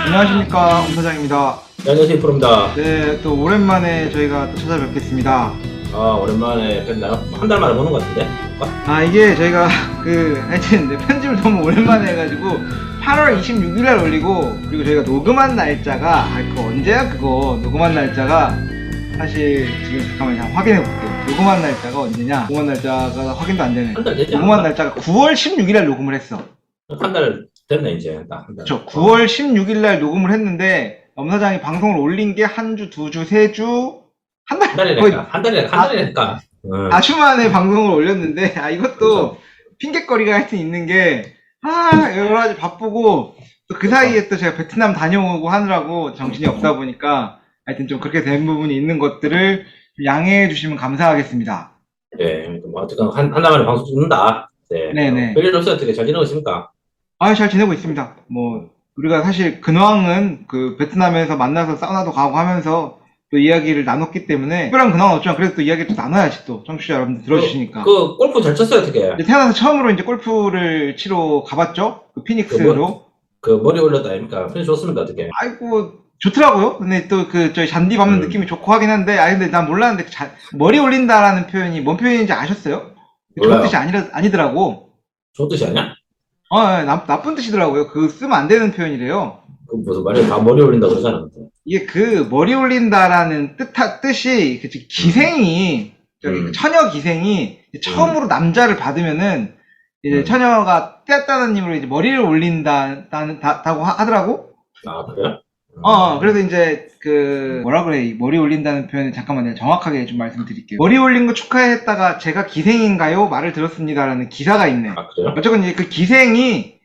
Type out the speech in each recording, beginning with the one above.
안녕하십니까, 엄 사장입니다. 네, 안녕하세요, 프로입니다. 네, 또 오랜만에 저희가 또 찾아뵙겠습니다. 아, 오랜만에 뵀나요? 한 달 만에 보는 것 같은데? 이게 저희가 하여튼 편집을 너무 오랜만에 해가지고 8월 26일날 올리고, 그리고 저희가 녹음한 날짜가 그거 언제야 그거 녹음한 날짜가 사실 지금 잠깐만 확인해 볼게요. 녹음한 날짜가 언제냐? 녹음한 날짜가 확인도 안 되네. 한 달 되지 녹음한 않았나? 날짜가 9월 16일날 녹음을 했어. 한 달 됐네, 이제. 딱 한 달. 그쵸. 9월 16일날 녹음을 했는데 엄 사장이 방송을 올린 게 한 주, 두 주, 세 주, 한 달, 한 달이니까. 거의 한 달이니까. 아주 만에 방송을 올렸는데, 이것도 그렇죠. 핑계거리가 하여튼 있는 게, 여러 가지 바쁘고, 또 그 사이에 또 제가 베트남 다녀오고 하느라고 정신이 없다 보니까, 하여튼 좀 그렇게 된 부분이 있는 것들을 좀 양해해 주시면 감사하겠습니다. 네, 뭐, 어쨌든 한 달 만에 방송 찍는다. 네. 네네. 별일 없어요. 어떻게 잘 지내고 있습니까? 잘 지내고 있습니다. 뭐, 우리가 사실 근황은 그 베트남에서 만나서 사우나도 가고 하면서 또 이야기를 나눴기 때문에, 특별한 근황은 없지만 그래도 또 이야기를 또 나눠야지 또 청취자 여러분들 들어주시니까. 골프 잘 쳤어요, 어떻게? 이제 태어나서 처음으로 이제 골프를 치러 가봤죠? 그 피닉스로. 머리 올렸다, 아닙니까? 편이 좋습니까, 어떻게? 아이고, 좋더라고요. 근데 또 저희 잔디 밟는 느낌이 좋고 하긴 한데, 근데 난 몰랐는데, 머리 올린다라는 표현이 뭔 표현인지 아셨어요? 좋은 몰라요. 뜻이 아니더라고. 좋은 뜻이 아니야? 나쁜 뜻이더라고요. 그거 쓰면 안 되는 표현이래요. 그 무슨 말이야? 다 머리 올린다 그러잖아. 이게 머리 올린다라는 뜻이, 기생이, 처녀 기생이 처음으로 남자를 받으면은, 이제 처녀가 떼었다는 이제 머리를 올린다고 하더라고? 아, 그래요? 그래서 이제 뭐라 그래, 이 머리 올린다는 표현을 잠깐만 내가 정확하게 좀 말씀드릴게요. 머리 올린 거 축하했다가 제가 기생인가요? 말을 들었습니다라는 기사가 있네. 아, 그래요? 어쨌건 이제 그 기생이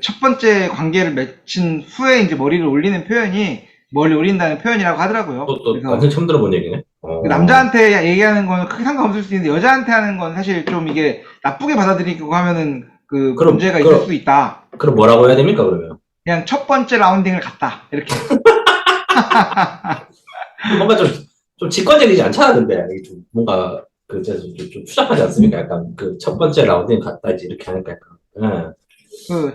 첫 번째 관계를 맺힌 후에 이제 머리를 올리는 표현이 머리 올린다는 표현이라고 하더라고요. 또 그래서 완전 처음 들어본 얘기네. 남자한테 얘기하는 거는 크게 상관없을 수 있는데 여자한테 하는 건 사실 좀 이게 나쁘게 받아들이고 하면은 문제가 있을 수 있다. 그럼 뭐라고 해야 됩니까, 그러면? 그냥 첫 번째 라운딩을 갔다. 이렇게. 뭔가 좀 직관적이지 않잖아, 근데. 이게 좀 뭔가, 좀 추잡하지 않습니까? 약간, 첫 번째 라운딩 갔다지, 이렇게 하니까 약간.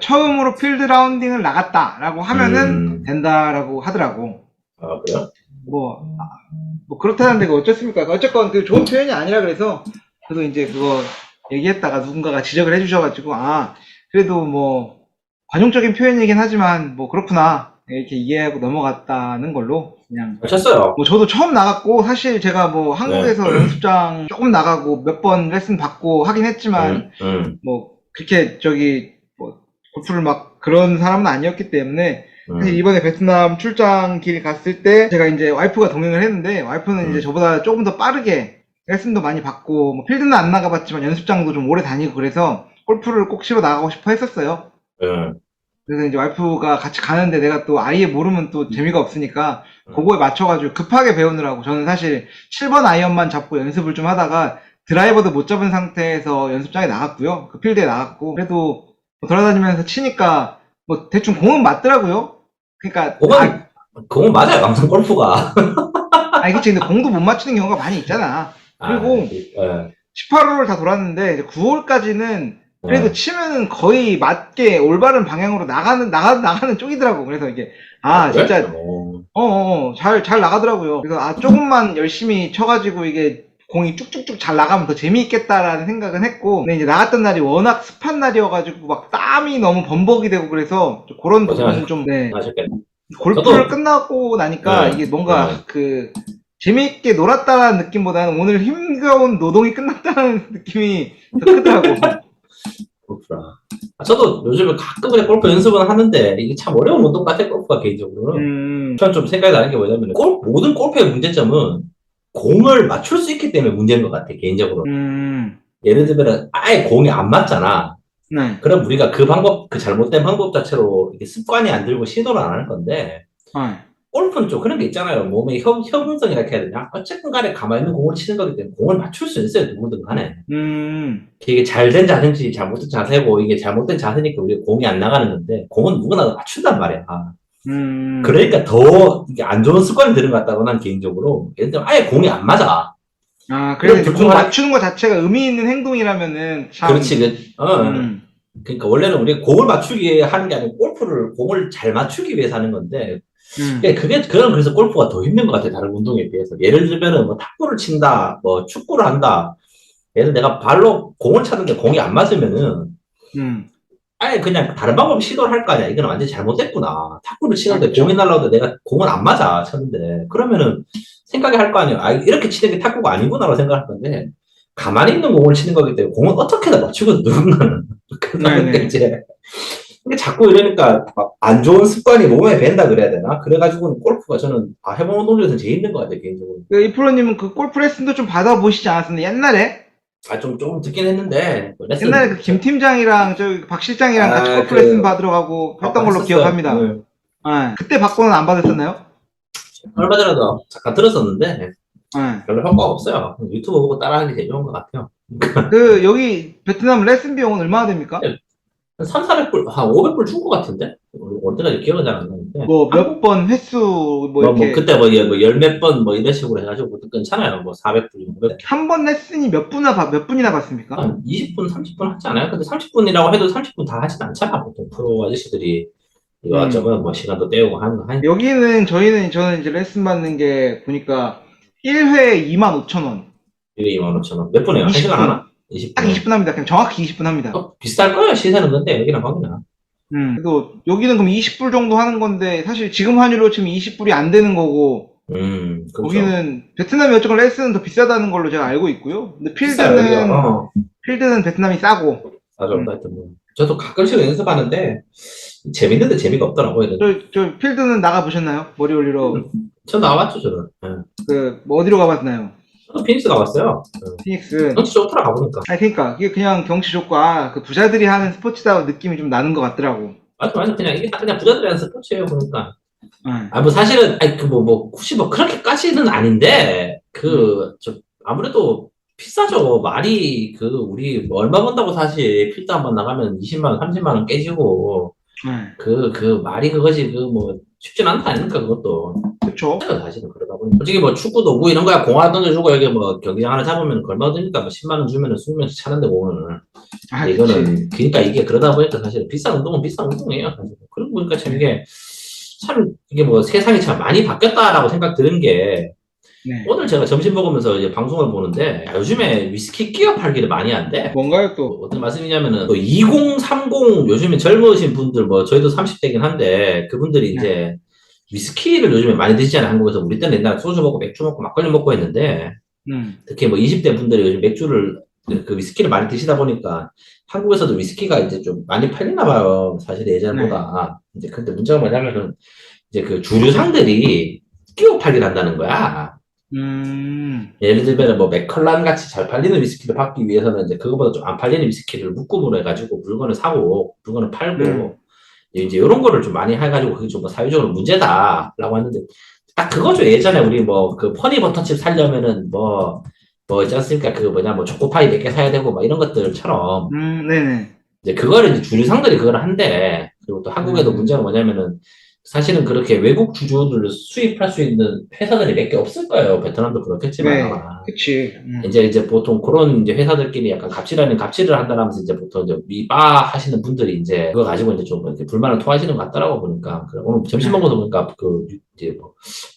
처음으로 필드 라운딩을 나갔다라고 하면은 된다라고 하더라고. 아, 그래요? 뭐 그렇다는데 어쩌습니까? 어쨌건 좋은 표현이 아니라 그래서, 그래도 이제 그거 얘기했다가 누군가가 지적을 해주셔가지고, 그래도 뭐, 관용적인 표현이긴 하지만, 뭐, 그렇구나. 이렇게 이해하고 넘어갔다는 걸로, 그냥. 잘 쳤어요. 뭐, 저도 처음 나갔고, 사실 제가 뭐, 한국에서 연습장 조금 나가고, 몇 번 레슨 받고 하긴 했지만, 뭐, 그렇게 뭐, 골프를 막 그런 사람은 아니었기 때문에, 사실 이번에 베트남 출장 길 갔을 때, 제가 이제 와이프가 동행을 했는데, 와이프는 이제 저보다 조금 더 빠르게 레슨도 많이 받고, 뭐, 필드는 안 나가봤지만 연습장도 좀 오래 다니고 그래서, 골프를 꼭 치러 나가고 싶어 했었어요. 그래서 이제 와이프가 같이 가는데 내가 또 아예 모르면 또 재미가 없으니까 그거에 맞춰가지고 급하게 배우느라고, 저는 사실 7번 아이언만 잡고 연습을 좀 하다가 드라이버도 못 잡은 상태에서 연습장에 나갔고요. 그 필드에 나갔고, 그래도 뭐 돌아다니면서 치니까 뭐 대충 공은 맞더라고요. 그러니까 공은 맞아요, 강성 골프가. 그치. 근데 공도 못 맞추는 경우가 많이 있잖아. 그리고 18홀을 다 돌았는데 이제 9홀까지는 그래도 치면은 거의 맞게 올바른 방향으로 나가는 쪽이더라고. 그래서 이게, 진짜, 잘 나가더라고요. 그래서, 조금만 열심히 쳐가지고 이게 공이 쭉쭉쭉 잘 나가면 더 재미있겠다라는 생각은 했고, 근데 이제 나갔던 날이 워낙 습한 날이어가지고 막 땀이 너무 범벅이 되고 그래서, 그런 부분은 좀, 골프를 끝나고 나니까 이게 뭔가 재미있게 놀았다라는 느낌보다는 오늘 힘겨운 노동이 끝났다는 느낌이 더 크더라고. 그렇구나. 저도 요즘에 가끔 그냥 골프 연습은 하는데 이게 참 어려운 운동 같아, 골프가 개인적으로는. 저는 좀 생각이 나는 게 뭐냐면, 모든 골프의 문제점은 공을 맞출 수 있기 때문에 문제인 것 같아, 개인적으로. 예를 들면 아예 공이 안 맞잖아. 그럼 우리가 그 잘못된 방법 자체로 이게 습관이 안 들고 시도를 안 하는 건데, 골프는 좀 그런 게 있잖아요. 몸의 협응성이라 해야 되냐? 어쨌든 간에 가만히 있는 공을 치는 거기 때문에 공을 맞출 수 있어요, 누구든 간에. 이게 잘된 자세인지 잘못된 자세고, 이게 잘못된 자세니까 우리가 공이 안 나가는 건데, 공은 누구나 맞춘단 말이야. 그러니까 더 이게 안 좋은 습관이 드는 것 같다고, 난 개인적으로. 예를 들면 아예 공이 안 맞아. 그래서 공 맞추는 것 자체가 의미 있는 행동이라면은 참. 그렇지. 그러니까 원래는 우리 공을 맞추기 위해 하는 게 아니고 공을 잘 맞추기 위해서 하는 건데 그래서 골프가 더 힘든 것 같아 다른 운동에 비해서. 예를 들면은 뭐 탁구를 친다, 뭐 축구를 한다. 예를 내가 발로 공을 차는데 공이 안 맞으면은 아예 그냥 다른 방법 시도를 할 거 아니야. 이건 완전히 잘못됐구나. 탁구를 치는데 그렇죠. 공이 날라오는데 내가 공은 안 맞아 쳤는데 그러면은 생각이 할 거 아니야. 아 이렇게 치는 게 탁구가 아니구나라고 생각할 건데 가만히 있는 공을 치는 거기 때문에 공은 어떻게든 맞추거든 누군가는. 그러다 보니까 이제 이게 자꾸 이러니까 안 좋은 습관이 몸에 밴다 그래야 되나? 그래가지고 골프가 저는 해본 운동 중에서 제일 힘든 것 같아요 개인적으로. 이 프로님은 그 골프 레슨도 좀 받아보시지 않았었나? 옛날에? 조금 듣긴 했는데 뭐 옛날에 레슨 그 김 팀장이랑 박 실장이랑 같이 골프 레슨 그 받으러 가고 했던 걸로 했었어요. 기억합니다. 그때 받고는 안 받으셨나요? 얼마 전에도 잠깐 들었었는데 네. 별로 효과가 없어요. 유튜브 보고 따라하기 제일 좋은 것 같아요. 여기 베트남 레슨 비용은 얼마나 됩니까? 한 3, 400불, 한 500불 준 것 같은데? 언제까지 기억은 잘 안 나는데. 뭐 몇 번 횟수 이렇게 그때 열 몇 번 이런 식으로 해가지고 그것도 괜찮아요. 400불, 500불. 한 번 레슨이 몇 분이나 받습니까? 한 20분, 30분 하지 않아요? 근데 30분이라고 해도 30분 다 하진 않잖아. 보통 프로 아저씨들이 이거저거 뭐 시간도 때우고 하는 거 하니까. 저는 이제 레슨 받는 게 보니까 1회 25,000원. 25,000원. 몇 분이에요? 1시간 20분. 하나? 딱 20분. 20분 합니다. 그냥 정확히 20분 합니다. 비쌀 거예요. 시세는 근데 여기랑 거기나. 그래도 여기는 그럼 20불 정도 하는 건데 사실 지금 환율로 지금 20불이 안 되는 거고 그렇죠. 거기는 베트남이 어쨌건 레슨은 더 비싸다는 걸로 제가 알고 있고요. 근데 비싸요, 여기가. 필드는 베트남이 싸고. 하여튼 뭐. 저도 가끔씩 연습하는데 재밌는데 재미가 없더라고요. 저 필드는 나가 보셨나요? 머리 올리러. 저 나왔죠, 저는. 뭐 어디로 가봤나요? 저는 피닉스 가봤어요. 피닉스. 경치 좋더라, 가보니까. 그러니까 이게 그냥 경치 좋고 그 부자들이 하는 스포츠다 느낌이 좀 나는 것 같더라고. 맞아. 이게 다 그냥 부자들이 하는 스포츠예요, 보니까. 네. 뭐 사실은, 혹시 그렇게까지는 아닌데, 아무래도 비싸죠. 우리 얼마 번다고 사실 필드 한 번 나가면 20만원, 30만원 깨지고, 말이 그거지, 쉽진 않다 아닙니까, 그것도. 그쵸. 사실은 그러다 보니 솔직히 축구 도구 이런 거야 공 하나 던져주고 여기 경기장 하나 잡으면 얼마 드니까 10만원 주면은 20명씩 차는데 공을. 이거는 그러니까 이게 그러다 보니까 사실 비싼 운동은 비싼 운동이에요. 사실. 그러고 보니까 이게 세상이 참 많이 바뀌었다라고 생각 드는 게 오늘 제가 점심 먹으면서 이제 방송을 보는데 요즘에 위스키 끼어 팔기를 많이 한대. 뭔가요 또? 어떤 말씀이냐면은 20, 30 요즘에 젊으신 분들 저희도 30대긴 한데 그분들이 이제 위스키를 요즘에 많이 드시잖아요, 한국에서. 우리 때는 옛날에 소주 먹고 맥주 먹고 막걸리 먹고 했는데, 특히 20대 분들이 요즘 그 위스키를 많이 드시다 보니까, 한국에서도 위스키가 이제 좀 많이 팔리나 봐요, 사실 예전보다. 이제 근데 문제가 뭐냐면은, 이제 그 주류상들이 끼워 팔기를 한다는 거야. 예를 들면 맥컬란 같이 잘 팔리는 위스키를 받기 위해서는 이제 그거보다 좀 안 팔리는 위스키를 묶음으로 해가지고 물건을 사고, 물건을 팔고, 이제 이런 거를 좀 많이 해가지고 그게 좀 사회적으로 문제다라고 했는데 딱 그거죠. 예전에 우리 그 퍼니 버터칩 살려면은 있지 않습니까? 초코파이 몇 개 사야 되고 이런 것들처럼 네네. 이제 그거를 이제 주류상들이 그걸 한대. 그리고 또 한국에도 문제가 뭐냐면은 사실은 그렇게 외국 주주들을 수입할 수 있는 회사들이 몇 개 없을 거예요. 베트남도 그렇겠지만. 네, 그치. 이제 보통 그런 이제 회사들끼리 약간 갑질을 한다면서 이제 보통 이제 미바 하시는 분들이 이제 그거 가지고 이제 좀 이렇게 불만을 토하시는 것 같더라고 보니까. 그래, 오늘 점심 먹어서 보니까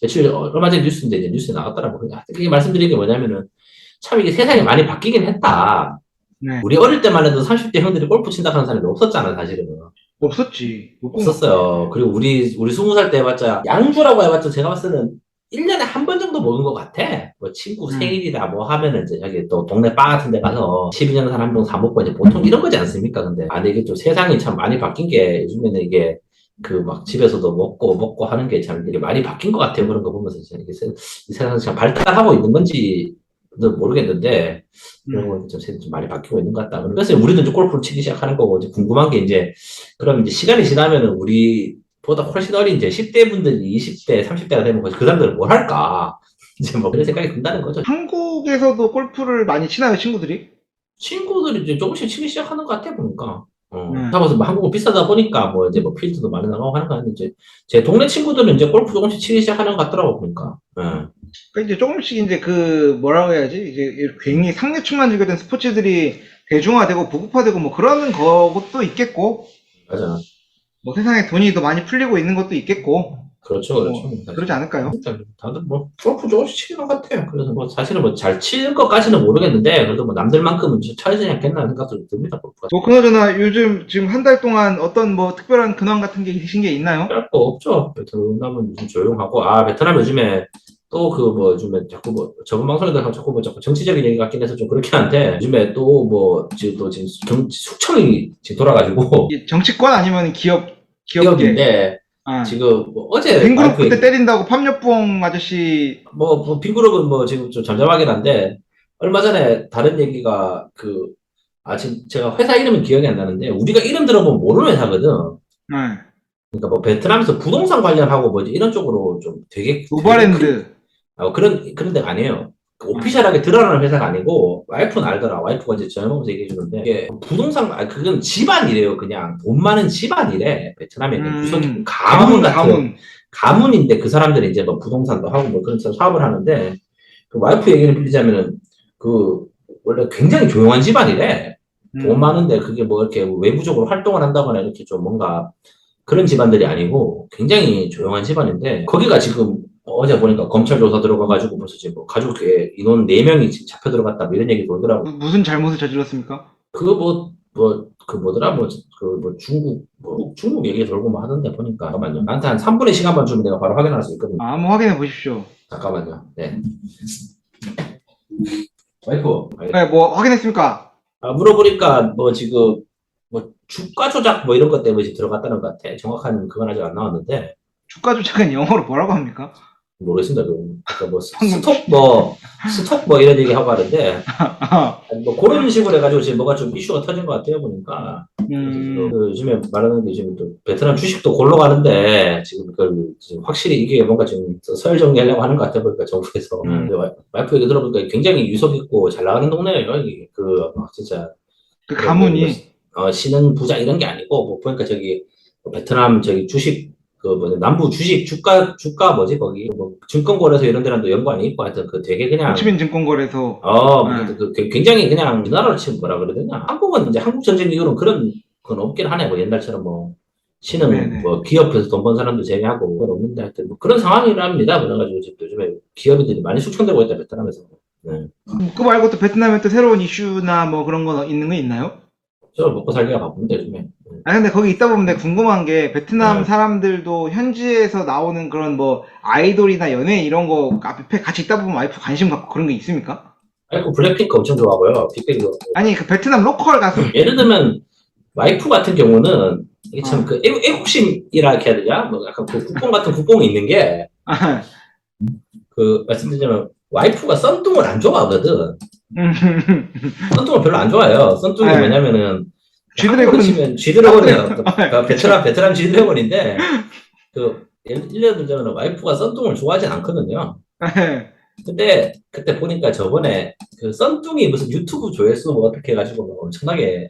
며칠 얼마 전에 뉴스인데 이제 뉴스에 나왔더라고. 그게 말씀드린 게 뭐냐면은 참 이게 세상이 많이 바뀌긴 했다. 우리 어릴 때만 해도 30대 형들이 골프 친다 하는 사람이 없었잖아, 사실은. 없었지. 없었어요. 그리고 우리 20살 때 해봤자, 양주라고 해봤자 제가 봤을 때는 1년에 한 번 정도 먹은 것 같아. 친구 생일이다 하면은 이제 여기 또 동네 바 같은 데 가서 12년 산 한 병 사먹고 이제 보통 이런 거지 않습니까? 근데 이게 좀 세상이 참 많이 바뀐 게 요즘에는 이게 집에서도 먹고 하는 게 참 이게 많이 바뀐 것 같아요. 그런 거 보면서 이게 이 세상이 참 발달하고 있는 건지 모르겠는데 그런 좀 많이 바뀌고 있는 것 같다. 그래서 우리는 이제 골프를 치기 시작하는 거고 이제 궁금한 게 이제 그럼 이제 시간이 지나면은 우리보다 훨씬 어린 이제 10대 분들이 20대, 30대가 되면 그 사람들은 뭘 할까? 이제 그런 생각이 든다는 거죠. 한국에서도 골프를 많이 치나요, 친구들이? 친구들이 이제 조금씩 치기 시작하는 것 같아 보니까. 잡아서 한국은 비싸다 보니까 필드도 많이 나가고 하는 거 아닌데 이제 제 동네 친구들은 이제 골프 조금씩 치기 시작하는 것 같더라고 보니까. 그러니까 이제 조금씩 이제 뭐라고 해야지 이제 굉장히 상류층만 즐겨던 스포츠들이 대중화되고 보급화되고 뭐 그런 것도 있겠고. 맞아. 뭐 세상에 돈이 더 많이 풀리고 있는 것도 있겠고. 그렇죠, 뭐 그러지 않을까요? 다들 뭐 골프 조금씩 치는 것 같아요. 그래서 뭐 사실은 뭐 잘 치는 것까지는 모르겠는데 그래도 뭐 남들만큼은 쳐야지 않겠나 생각도 듭니다. 골프가. 뭐 그나저나 요즘 지금 한 달 동안 어떤 뭐 특별한 근황 같은 게 계신 게 있나요? 할 거 없죠. 베트남은 요즘 조용하고 베트남 요즘에 또 그 뭐 요즘에 자꾸 뭐 저번 방송에도 자꾸 정치적인 얘기 같긴 해서 좀 그렇긴 한데 요즘에 또 뭐 지금 숙청이 지금 돌아가지고 정치권 아니면 기업계? 기업인데 지금 뭐 어제 빈그룹 그때 때린다고 팜여봉 아저씨 뭐 빈그룹은 뭐 지금 좀 잠잠하긴 한데 얼마 전에 다른 얘기가 지금 제가 회사 이름은 기억이 안 나는데 우리가 이름 들어보면 모르는 회사거든. 네. 그러니까 뭐 베트남에서 부동산 관련하고 뭐지 이런 쪽으로 좀 되게 노바랜드 그런 데가 아니에요. 오피셜하게 드러나는 회사가 아니고 와이프는 알더라. 와이프가 이제 저녁 먹으면서 얘기해 주는데 이게 부동산 그건 집안이래요. 그냥 돈 많은 집안이래. 베트남에는 구석이 가문인데 그 사람들이 이제 뭐 부동산도 하고 뭐 그런 사업을 하는데 그 와이프 얘기를 빌리자면은 그 원래 굉장히 조용한 집안이래. 돈 많은데 그게 뭐 이렇게 외부적으로 활동을 한다거나 이렇게 좀 뭔가 그런 집안들이 아니고 굉장히 조용한 집안인데 거기가 지금 어제 보니까 검찰 조사 들어가가지고 벌써 지금 뭐 가족의 인원 4명이 지금 잡혀 들어갔다 뭐 이런 얘기 돌더라고. 무슨 잘못을 저질렀습니까? 그 뭐더라 중국 얘기 돌고 뭐 하던데 보니까 잠깐만요. 나한테 한 3분의 시간만 주면 내가 바로 확인할 수 있거든요. 한번 확인해 보십시오. 잠깐만요. 네. 와이프. 네, 뭐 확인했습니까? 물어보니까 뭐 지금 뭐 주가 조작 뭐 이런 것 때문에 지금 들어갔다는 것 같아. 정확한 그건 아직 안 나왔는데. 주가 조작은 영어로 뭐라고 합니까? 모르겠습니다. 그러니까 뭐 스톡 뭐 이런 얘기 하고 하는데 뭐 그런 식으로 해가지고 지금 뭐가 좀 이슈가 터진 것 같아요 보니까. 요즘에 말하는 게 지금 또 베트남 주식도 골로 가는데 지금 지금 확실히 이게 뭔가 지금 서열 정리하려고 하는 것 같아 보니까 정부에서. 와이프 얘기 들어보니까 굉장히 유석 있고 잘 나가는 동네예요. 이게 진짜 그 가문이 신흥 부자 이런 게 아니고 뭐 보니까 저기 베트남 저기 주식 남부 주식 주가 뭐지 거기 뭐 증권거래소 이런 데랑도 연관이 있고 하여튼 되게 그냥 호치민 증권거래소 굉장히 그냥 우리나라로 치면 뭐라 그러더냐 한국은 이제 한국 전쟁 이후로는 그런 건 없긴 하네 뭐 옛날처럼 뭐 신흥 뭐 기업에서 돈 번 사람도 제외하고 그건 없는데 하여튼 뭐 그런 상황이랍니다. 그래가지고 지금 요즘에 기업인들이 많이 숙청되고 있다 베트남에서. 그 말고 또 베트남에 또 새로운 이슈나 뭐 그런 거 있는 거 있나요? 저 먹고 살기가 바쁜데 요즘에. 근데 거기 있다 보면 내가 궁금한 게 베트남 사람들도 현지에서 나오는 그런 뭐 아이돌이나 연예인 이런 거 앞에 같이 있다 보면 와이프 관심 갖고 그런 게 있습니까? 아이고 블랙핑크 엄청 좋아하고요. 빅뱅도. 아니 그 베트남 로컬 가수 예를 들면 와이프 같은 경우는 이게 참 그 애국심이라 해야 되냐? 뭐 약간 그 국뽕 같은 국뽕이 있는 게 말씀드리자면 와이프가 썬뚱을 안 좋아하거든. 썬뚱을 별로 안 좋아해요. 썬뚱이 뭐냐면은 한국으로 치면 쥐드래곤이에요. 베트남 쥐드래곤인데 예를 들자면 와이프가 썬뚱을 좋아하진 않거든요. 근데 그때 보니까 저번에 그 썬뚱이 무슨 유튜브 조회수 뭐 어떻게 해가지고 뭐 엄청나게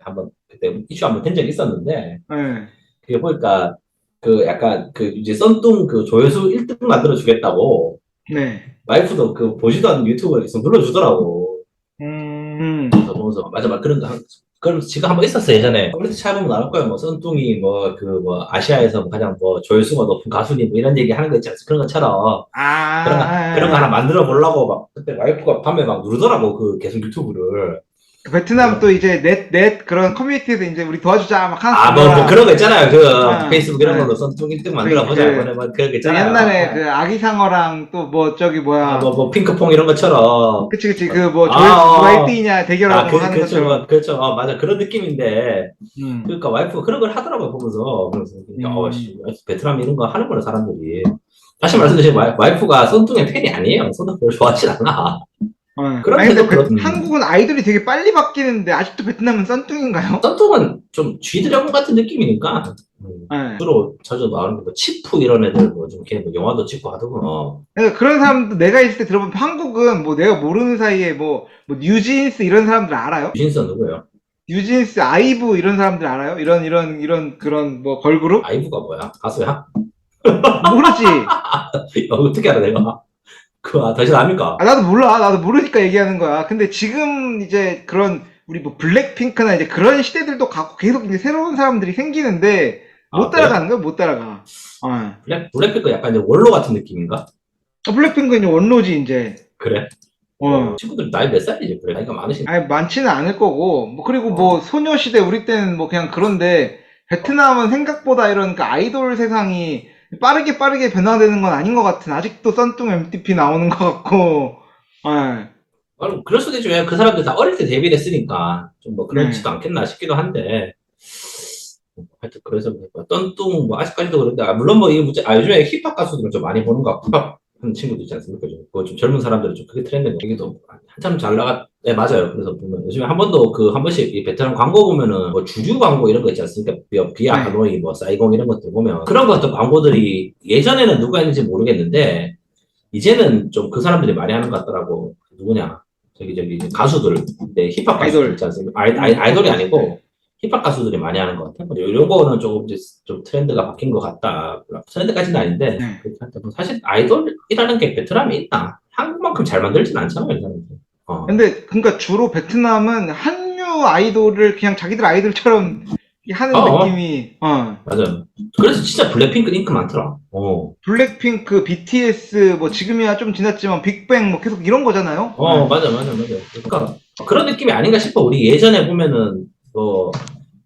그때 이슈 한번 된 적이 있었는데 그게 보니까 약간 이제 썬뚱 조회수 1등 만들어 주겠다고 와이프도 보지도 않는 유튜브를 계속 눌러주더라고. 그래서 보면서 맞아 그럼 지금 한번 있었어 예전에 컴퓨터 찾아보면 나올 거야 뭐 썬뚱이 아시아에서 가장 조회수가 높은 가수님 뭐 이런 얘기 하는 거 있지 않습니까? 그런 것처럼 그런 거 하나 만들어 보려고 막 그때 와이프가 밤에 막 누르더라고 계속 유튜브를. 베트남 또 이제 넷 그런 커뮤니티에서 이제 우리 도와주자 막 하는 뭐 그런 거 있잖아요. 페이스북 이런 걸로 썬뚱 1등 만들어 보자 그런 거 있잖아요. 옛날에 그 아기상어랑 또 뭐 저기 뭐야 뭐 핑크퐁 이런 것처럼. 그치 그 뭐 누가 1등이냐 대결하고 하는 것처럼. 그렇죠. 맞아 그런 느낌인데 그러니까 와이프가 그런 걸 하더라고요 보면서. 그래서 베트남 이런 거 하는구나 사람들이. 다시 말씀드리면 와이프가 썬뚱의 팬이 아니에요. 썬뚱 별로 좋아하진 않아. 근데 한국은 아이돌이 되게 빨리 바뀌는데 아직도 베트남은 썬뚱인가요? 썬뚱은 좀 쥐드래곤 같은 느낌이니까 주로 자주 나오는 거 치프 이런 애들 좀 영화도 찍고 하더군. 그러니까 그런 사람도 내가 있을 때 들어보면 한국은 뭐 내가 모르는 사이에 뭐 뉴진스 이런 사람들 알아요? 뉴진스는 누구예요? 뉴진스, 아이브 이런 사람들 알아요? 이런 그런 뭐 걸그룹? 아이브가 뭐야? 가수야? 모르지. 어떻게 알아 내가? 다시 압니까? 나도 몰라. 나도 모르니까 얘기하는 거야. 근데 지금 이제 그런 우리 뭐 블랙핑크나 이제 그런 시대들도 갖고 계속 이제 새로운 사람들이 생기는데 못 아, 따라가는 거야, 못 따라가. 어. 블랙핑크 약간 이제 원로 같은 느낌인가? 블랙핑크 이제 원로지 이제. 그래? 친구들 나이 몇 살이지? 그래, 나이가 많으신. 아니 많지는 않을 거고 뭐 그리고 뭐 소녀시대 우리 때는 뭐 그냥 그런데 베트남은 생각보다 이런 그 아이돌 세상이 빠르게 변화되는 건 아닌 것 같은 아직도 썬뚱 MTP 나오는 것 같고. 그럴 수도 있죠. 그 사람들 다 어릴 때 데뷔를 했으니까 좀 뭐 그렇지도 네. 않겠나 싶기도 한데. 하여튼 그래서 뭐 똔뚱 뭐 아직까지도 그런데 물론 뭐 이게 문제 요즘에 힙합 가수들은 좀 많이 보는 것 같고 하는 친구도 있지 않습니까? 좀 젊은 사람들은 좀 그게 트렌드인데 이게 또 한참 잘 나가. 네, 맞아요. 그래서 보면 요즘에 한 번씩 이 베트남 광고 보면은 뭐 주류 광고 이런 거 있지 않습니까? 비아 네. 하노이 뭐 사이공 이런 것들 보면 그런 것도 광고들이 예전에는 누가 했는지 모르겠는데 이제는 좀 그 사람들이 많이 하는 것 같더라고. 누구냐? 저기 가수들, 네, 힙합 가수들 아이돌. 있지 않습니까? 아이돌이 아니고 힙합 가수들이 많이 하는 것 같아. 이런 거는 조금 이제 좀 트렌드가 바뀐 것 같다. 트렌드까지는 아닌데 네. 그렇게 한다. 사실 아이돌이라는 게 베트남에 있나? 한국만큼 잘 만들진 않잖아요, 이 사람들. 근데 그러니까 주로 베트남은 한류 아이돌을 그냥 자기들 아이돌처럼 하는 어, 느낌이. 맞아요. 그래서 진짜 블랙핑크 잉크 많더라. 블랙핑크, BTS 뭐 지금이야 좀 지났지만 빅뱅 뭐 계속 이런 거잖아요. 맞아. 그러니까 그런 느낌이 아닌가 싶어. 우리 예전에 보면은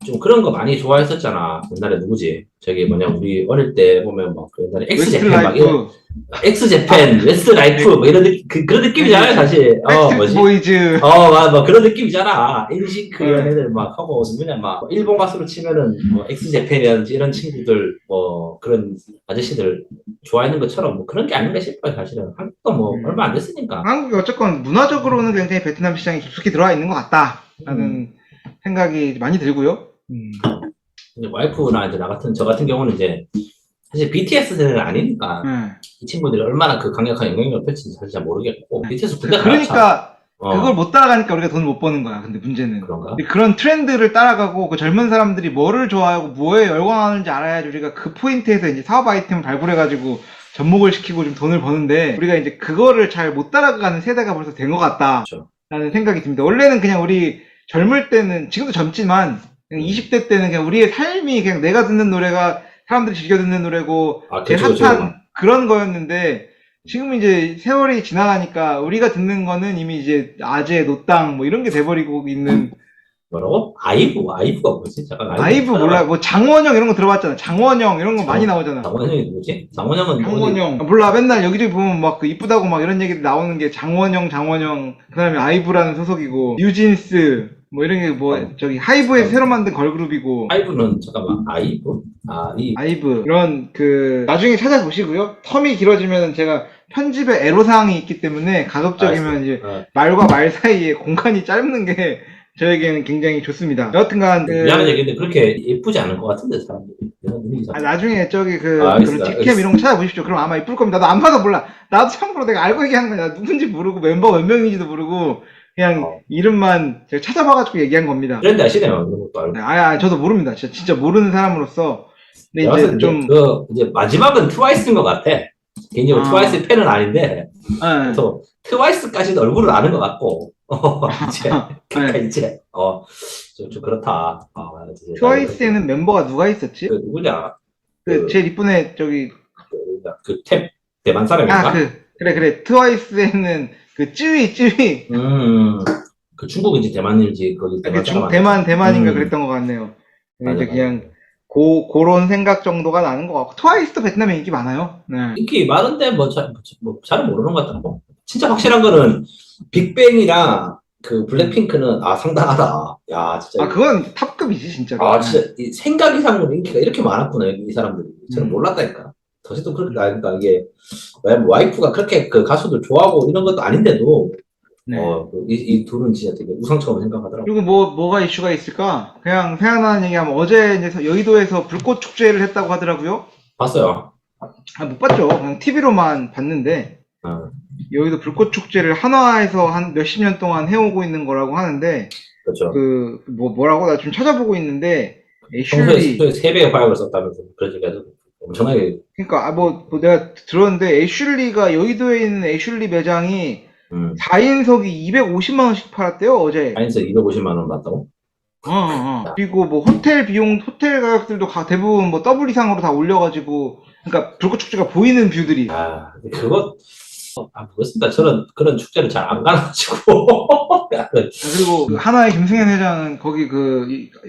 좀 그런 거 많이 좋아했었잖아. 옛날에 누구지? 저기 뭐냐 우리 어릴 때 보면 막 옛날에 엑스제팬 막 이런 웨스트라이프, 엑스제팬, 웨스트라이프 엑- 뭐 이런 그런 느낌이잖아요, 사실. 백스트리트 뭐지? 보이즈. 뭐 그런 느낌이잖아. 인시크 이런 네. 애들 막 하고 누구냐 막 일본 가수로 치면은 뭐 엑스제팬이라든지 이런 친구들 뭐 그런 아저씨들 좋아하는 것처럼 뭐 그런 게 아닌가 싶어요, 사실은. 한국도 뭐 얼마 안 됐으니까. 한국이 어쨌건 문화적으로는 굉장히 베트남 시장이 깊숙이 들어와 있는 것 음. 같다라는 생각이 많이 들고요. 이제 와이프나 이제 저 같은 경우는 이제 사실 BTS 세대는 아니니까 네. 이 친구들이 얼마나 그 강력한 영향력을 펼치는지 사실 잘 모르겠고 BTS 군대 갈아차. 그러니까 그걸 못 따라가니까 우리가 돈을 못 버는 거야. 근데 문제는 그런가? 그런 트렌드를 따라가고 그 젊은 사람들이 뭐를 좋아하고 뭐에 열광하는지 알아야지 우리가 그 포인트에서 이제 사업 아이템을 발굴해가지고 접목을 시키고 좀 돈을 버는데 우리가 이제 그거를 잘 못 따라가는 세대가 벌써 된 것 같다라는 그렇죠. 생각이 듭니다. 원래는 그냥 우리 젊을 때는 지금도 젊지만 그냥 20대 때는 그냥 우리의 삶이 그냥 내가 듣는 노래가 사람들이 즐겨 듣는 노래고 제일 핫한 그런 거였는데 지금 이제 세월이 지나가니까 우리가 듣는 거는 이미 이제 아재, 노땅 뭐 이런 게 돼버리고 있는. 뭐라고? 아이브가 뭐지? 잠깐 아이브 몰라. 뭐 장원영 이런 거 들어봤잖아. 장원영 이런 거 많이 나오잖아. 장원영이 누구지? 장원영은 장원영. 몰라. 맨날 여기저기 보면 막 그 이쁘다고 막 이런 얘기들 나오는 게 장원영. 그 다음에 아이브라는 소속이고, 뉴진스, 뭐 이런 게 뭐, 저기 하이브에서 새로 만든 걸그룹이고. 아이브는 잠깐만, 아이브? 아이브. 이런 그, 나중에 찾아보시고요. 텀이 길어지면 제가 편집에 애로사항이 있기 때문에 가급적이면 이제 말과 말 사이에 공간이 짧는 게 저에게는 굉장히 좋습니다. 여하튼간 미안한 얘기인데 그렇게 예쁘지 않을 것 같은데 사람들이. 나중에 저기 그런 틱캠 이런 거 찾아보십시오. 그럼 아마 이쁠 겁니다. 나도 안 봐도 몰라. 나도 참고로 내가 알고 얘기하는 거야. 나 누군지 모르고 멤버 몇 명인지도 모르고 그냥 이름만 제가 찾아봐가지고 얘기한 겁니다. 트렌드 아시네요. 그런 것도 알고. 저도 모릅니다. 진짜 모르는 사람으로서. 근데 이제 좀 이제 마지막은 트와이스인 것 같아. 개인적으로 트와이스 팬은 아닌데 또 트와이스까지도 얼굴을 아는 것 같고 이제 그러니까 이제 좀 그렇다. 트와이스에는 멤버가 누가 있었지? 그 누구냐? 제일 이쁜 애 저기 그 대만 사람인가? 그래 트와이스에는 그 쯔위 그 중국인지 대만인지 거기 대만인가 그랬던 것 같네요. 이제 그냥 그런 생각 정도가 나는 것 같고 트와이스도 베트남에 인기 많아요. 네. 인기 많은데 잘은 모르는 것 같더라고. 진짜 확실한 거는 빅뱅이랑 그 블랙핑크는 상당하다. 야 진짜. 그건 탑급이지 진짜로. 진짜 이 생각 이상으로 인기가 이렇게 많았구나 이 사람들이. 저는 몰랐다니까. 더시도 그렇게 나니까 이게 와이프가 그렇게 그 가수들 좋아하고 이런 것도 아닌데도 이 둘은 진짜 되게 우상처럼 생각하더라고. 그리고 뭐가 이슈가 있을까? 그냥 생각나는 얘기하면 어제 이제 여의도에서 불꽃 축제를 했다고 하더라고요. 봤어요. 못 봤죠. 그냥 TV로만 봤는데 여의도 불꽃 축제를 한화에서 한 몇십 년 동안 해오고 있는 거라고 하는데 그렇죠. 뭐라고 나 좀 찾아보고 있는데 애슐리 3배의 화약을 썼다면서 그런 얘기가 엄청나게. 그러니까 내가 들었는데 애슐리가 여의도에 있는 애슐리 매장이 4인석이 250만 원씩 팔았대요, 어제. 4인석 250만 원 받다고? 그리고 뭐 호텔 비용, 호텔 가격들도 대부분 뭐 더블 이상으로 다 올려가지고, 그러니까 불꽃 축제가 보이는 뷰들이. 그거 모르겠습니다. 저는 그런 축제를 잘 안 가가지고. 그리고 그 하나의 김승현 회장은 거기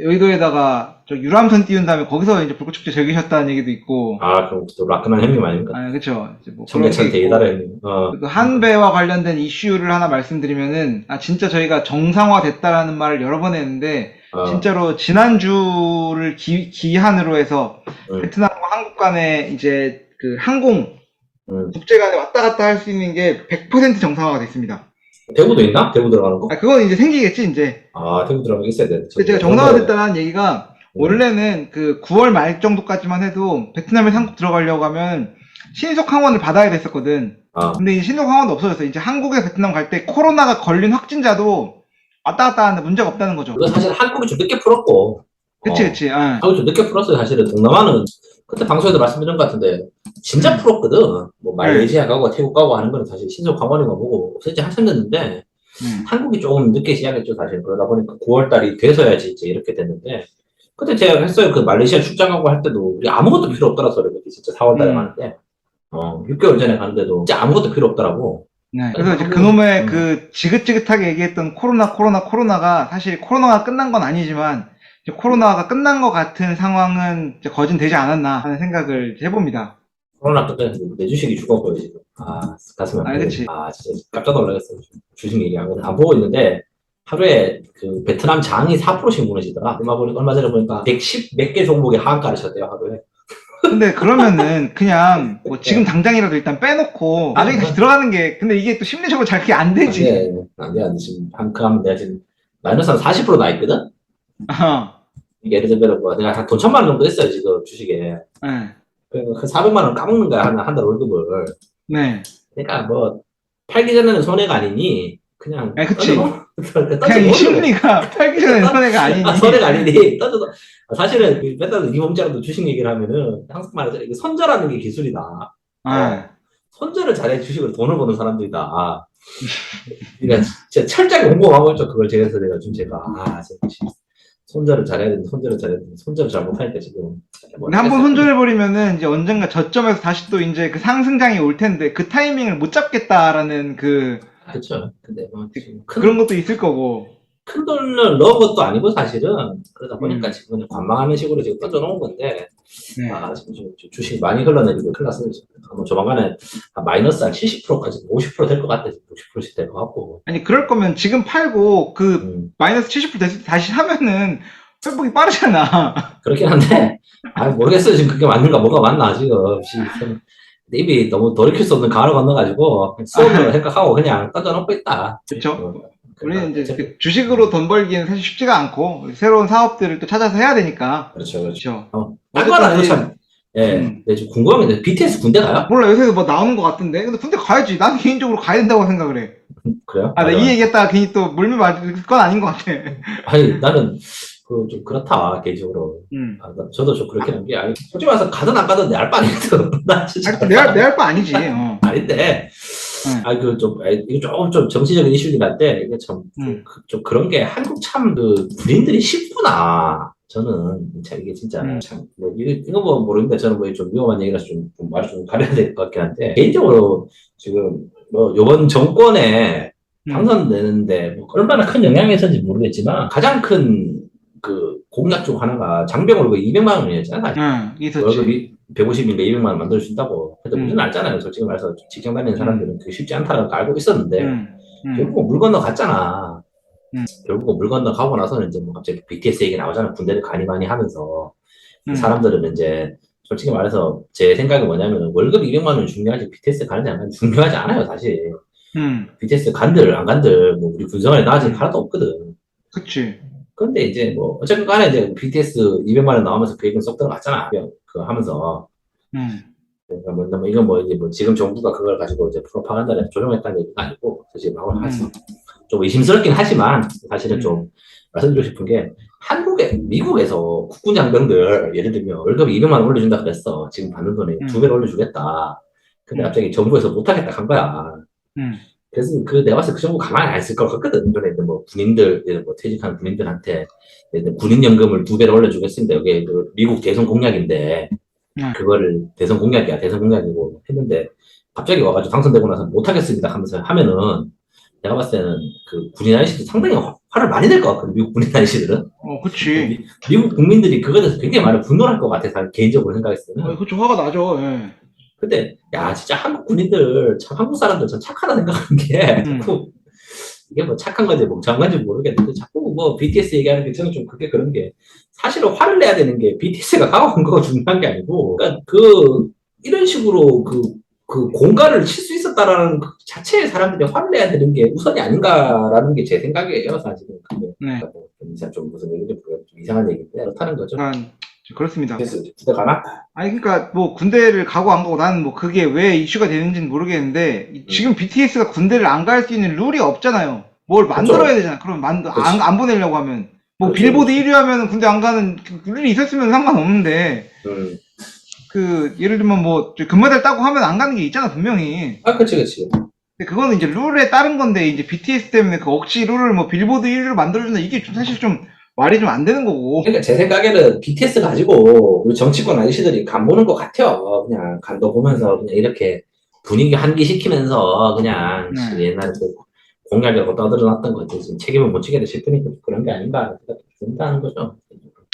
여의도에다가 유람선 띄운 다음에 거기서 이제 불꽃 축제 즐기셨다는 얘기도 있고. 그럼 또 라크난 형님 아닙니까? 그쵸. 뭐 청계천 대이다라 형님. 한배와 관련된 이슈를 하나 말씀드리면은, 진짜 저희가 정상화 됐다라는 말을 여러 번 했는데, 진짜로 지난주를 기한으로 해서 베트남과 한국 간에 이제 그 항공 국제 간에 왔다 갔다 할 수 있는 게 100% 정상화가 됐습니다. 대구도 있나? 대구 들어가는 거? 그건 이제 생기겠지, 이제. 대구 들어가면 있어야 돼. 근데 제가 정상화 됐다는 얘기가, 원래는 그 9월 말 정도까지만 해도 베트남에서 한국 들어가려고 하면 신속 항원을 받아야 됐었거든. 근데 이 신속 항원도 없어졌어. 이제 한국에서 베트남 갈 때 코로나가 걸린 확진자도 왔다 갔다 하는데 문제가 없다는 거죠. 그건 사실 한국이 좀 늦게 풀었고. 그치. 한국이 좀 늦게 풀었어요, 사실은. 동남아는, 그때 방송에도 말씀드린 것 같은데, 진짜 풀었거든. 뭐, 말레이시아 가고, 태국 가고 하는 거는 사실 신속 강화인가 보고, 없앤지 한참 됐는데, 한국이 조금 늦게 시작했죠, 사실. 그러다 보니까 9월달이 돼서야지 이제 이렇게 됐는데, 그때 제가 했어요. 그 말레이시아 출장 가고 할 때도, 우리 아무것도 필요 없더라, 소리가. 진짜 4월달에 가는데, 6개월 전에 가는데도, 진짜 아무것도 필요 없더라고. 그래서 이제 그놈의 그 지긋지긋하게 얘기했던 코로나가 사실 코로나가 끝난 건 아니지만 이제 코로나가 끝난 것 같은 상황은 이제 거진되지 않았나 하는 생각을 해봅니다. 코로나 끝에 내 주식이 죽었고요, 지금. 가슴이 아프네. 그치. 진짜 깜짝 놀라겠어요. 주식 얘기하고. 안 보고 있는데, 하루에 그 베트남 장이 4%씩 무너지더라. 얼마 전에 보니까 110 몇 개 종목의 하한가를 쳤대요, 하루에. 근데 그러면은 그냥 뭐 지금 당장이라도 일단 빼놓고 나중에 다시 들어가는 게, 근데 이게 또 심리적으로 잘 그게 안 되지. 안 돼. 지금 하면 내가 지금 마이너스 한 40% 나 있거든? 이게 예를 들면 뭐 내가 한 돈 1,000만 원 정도 했어요, 지금 주식에. 그 400만 원 까먹는 거야, 한 달 월급을. 그러니까 뭐 팔기 전에는 손해가 아니니 그냥. 그치. 그냥 이 심리가 팔기 전에는 손해가 아니니. 손해가 아니니. 떠져도. 사실은 맨날 이범자랑도 주식 얘기를 하면은 항상 말하죠. 이게 손절하는 게 기술이다. 손절을 잘해 주식으로 돈을 버는 사람들이다. 그러니까 진짜 철저하게 공부하고 있죠. 그걸 제가 제가 손절을 잘해야 되는데 손절을 잘 못하니까 지금. 한번 손절해버리면은 이제 언젠가 저점에서 다시 또 이제 그 상승장이 올 텐데 그 타이밍을 못 잡겠다라는 그렇죠. 근데 그런 것도 있을 거고. 큰 돈을 넣은 것도 아니고 사실은 그러다 보니까 지금 관망하는 식으로 지금 던져놓은 건데 지금 주식 많이 흘러내리고 큰일 났어요. 조만간에 마이너스 한 70%까지 50% 될 것 같아. 60%씩 될 것 같고. 아니 그럴 거면 지금 팔고 마이너스 70% 됐을 때 다시 하면은 회복이 빠르잖아. 그렇긴 한데 모르겠어요. 지금 그게 맞는가 뭐가 맞나 지금. 입이 너무 돌이킬 수 없는 강을 건너가지고 수업으로 생각하고 그냥 던져놓고 있다. 그렇죠. 우리는 이제 그 주식으로 돈 벌기는 사실 쉽지가 않고 새로운 사업들을 또 찾아서 해야 되니까. 그렇죠. 딴건 아니고 참. 지금 궁금한 게 BTS 군대 가요? 몰라, 요새 뭐 나오는 것 같은데. 근데 군대 가야지. 난 개인적으로 가야 된다고 생각을 해. 그래요? 나 이 얘기했다가 괜히 또 물밀 맞을 건 아닌 것 같아. 나는 좀 그렇다 개인적으로. 저도 좀 그렇게 하는 게 솔직히 말해서 가든 안 가든 내 알 바 아니거든. 나 진짜 내 알 바 아니지. 아닌데. 이거 좀 정치적인 이슈긴 한데, 이게 좀 그런 게 한국 참 군인들이 쉽구나. 저는, 참, 이게 진짜, 참, 이거 뭐 모르겠는데, 저는 좀 위험한 얘기라서 말 좀 가려야 될 것 같긴 한데, 개인적으로 지금, 요번 정권에 당선되는데, 얼마나 큰 영향이 있었는지 모르겠지만, 가장 큰 공약 중 하나가 장병 월급 200만 원이었잖아. 월급이 150인데 200만 원 만들 수 있다고. 근데 우리는 알잖아요. 솔직히 말해서 직장 다니는 사람들은 그게 쉽지 않다는 걸 알고 있었는데, 결국은 물 건너 갔잖아. 결국은 물 건너 가고 나서는 이제 뭐 갑자기 BTS 얘기 나오잖아. 군대를 많이 하면서. 사람들은 이제, 솔직히 말해서 제 생각이 뭐냐면, 월급 200만 원 중요하지, BTS 가는지 안 가는지 중요하지 않아요, 사실. BTS 간들, 안 간들, 뭐 우리 군생활에 나아진 게 하나도 없거든. 그치. 근데 이제 뭐 어쨌든 간에 이제 BTS 200만 원 나오면서 그 얘기는 쏙 들어갔잖아. 하면서. 그러니까 이건 이제 지금 정부가 그걸 가지고 이제 프로파간다를 조종했다는 얘기가 아니고 사실 좀 의심스럽긴 하지만 사실은 좀 말씀드리고 싶은 게 미국에서 국군 장병들 예를 들면 월급 200만 원 올려준다 그랬어. 지금 받는 돈에 2배를 올려주겠다. 근데 갑자기 정부에서 못하겠다 한 거야. 그래서 내가 봤을 때 그 정도 가만히 안 있을 것 같거든. 이번에 뭐 군인들, 뭐 퇴직한 군인들한테 군인연금을 2배로 올려주겠습니다. 이게 그 미국 대선 공약인데, 그거를 대선 공약이야. 대선 공약이고 했는데, 갑자기 와가지고 당선되고 나서 못하겠습니다 하면서 하면은, 내가 봤을 때는 그 군인 아저씨들 상당히 화를 많이 낼 것 같거든. 미국 군인 아저씨들은. 그치. 미국 국민들이 그거에 대해서 굉장히 많이 분노할 것 같아서 개인적으로 생각했을 때는. 그쵸, 화가 나죠. 예. 근데 야 진짜 한국 군인들 참 한국 사람들 전 착하다 생각하는 게 자꾸 이게 뭐 착한 건지 멍청한 건지 모르겠는데 자꾸 뭐 BTS 얘기하는 게 저는 좀 그게 그런 게 사실은 화를 내야 되는 게 BTS가 가온 거가 중요한 게 아니고 그러니까 이런 식으로 공간을 칠 수 있었다라는 그 자체의 사람들이 화를 내야 되는 게 우선이 아닌가라는 게 제 생각이에요 사실은. 근데 뭐 좀 무슨 얘기인지 모르겠고 좀 이상한 얘기인데 그렇다는 거죠. 그렇습니다. 그래서 군대 가나? 아니 그러니까 뭐 군대를 가고 안 가고 나는 뭐 그게 왜 이슈가 되는지는 모르겠는데 지금 BTS가 군대를 안 갈 수 있는 룰이 없잖아요. 뭘 만들어야 되잖아. 그럼 안 보내려고 하면 뭐 그렇죠. 빌보드 1위 하면 군대 안 가는 룰이 있었으면 상관없는데 예를 들면 뭐 금메달 따고 하면 안 가는 게 있잖아 분명히. 그치. 근데 그거는 이제 룰에 따른 건데 이제 BTS 때문에 그 억지 룰을 뭐 빌보드 1위로 만들어준다 이게 사실 좀 말이 좀 안 되는 거고. 그러니까 제 생각에는 BTS 가지고 우리 정치권 아저씨들이 간 보는 것 같아요. 그냥 간도 보면서 그냥 이렇게 분위기 환기시키면서 그냥 옛날에 공약이라고 떠들어놨던 거지. 지금 책임을 못 지게 싶으니까 그런 게 아닌가 생각하는 거죠.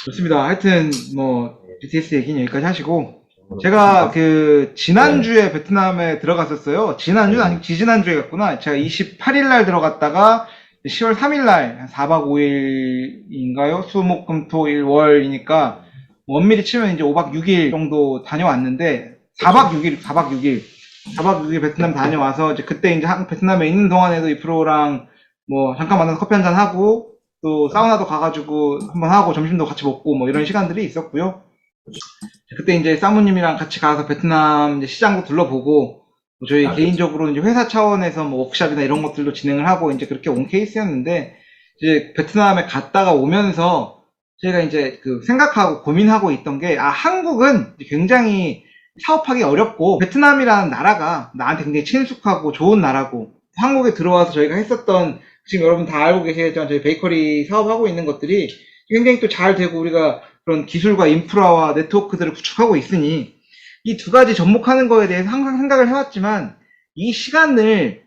좋습니다. 하여튼 뭐 BTS 얘기는 여기까지 하시고 제가 지난주에 베트남에 들어갔었어요. 지난주는 아니고 지지난주에 갔구나. 제가 28일 날 들어갔다가 10월 3일 날 4박 5일인가요? 수, 목, 금, 토, 일, 월이니까 엄밀히 치면 이제 5박 6일 정도 다녀왔는데 4박 6일 베트남 다녀와서 이제 그때 이제 베트남에 있는 동안에도 이 프로랑 뭐 잠깐 만나서 커피 한잔 하고 또 사우나도 가가지고 한번 하고 점심도 같이 먹고 뭐 이런 시간들이 있었고요. 그때 이제 사모님이랑 같이 가서 베트남 이제 시장도 둘러보고 저희 개인적으로 이제 회사 차원에서 뭐 워크샵이나 이런 것들도 진행을 하고 이제 그렇게 온 케이스였는데 이제 베트남에 갔다가 오면서 제가 이제 생각하고 고민하고 있던 게 한국은 굉장히 사업하기 어렵고 베트남이라는 나라가 나한테 굉장히 친숙하고 좋은 나라고 한국에 들어와서 저희가 했었던 지금 여러분 다 알고 계시겠지만 저희 베이커리 사업하고 있는 것들이 굉장히 또 잘 되고 우리가 그런 기술과 인프라와 네트워크들을 구축하고 있으니 이 두 가지 접목하는 거에 대해서 항상 생각을 해왔지만 이 시간을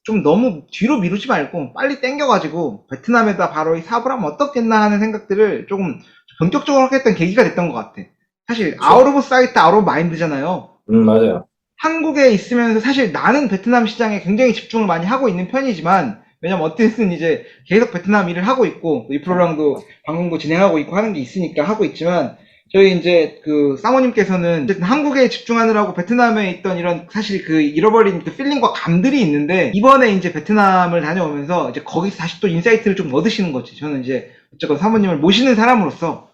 좀 너무 뒤로 미루지 말고 빨리 땡겨가지고 베트남에다 바로 이 사업을 하면 어떻겠나 하는 생각들을 조금 본격적으로 하겠다는 계기가 됐던 것 같아. 사실 아웃 오브 사이트 아웃 오브 마인드잖아요. 맞아요. 한국에 있으면서 사실 나는 베트남 시장에 굉장히 집중을 많이 하고 있는 편이지만 왜냐면 어쨌든 이제 계속 베트남 일을 하고 있고 이 프로랑도 방송도 진행하고 있고 하는 게 있으니까 하고 있지만 저희 이제 사모님께서는 어쨌든 한국에 집중하느라고 베트남에 있던 이런 사실 잃어버린 필링과 감들이 있는데 이번에 이제 베트남을 다녀오면서 이제 거기서 다시 또 인사이트를 좀 얻으시는 거지. 저는 이제 어쨌건 사모님을 모시는 사람으로서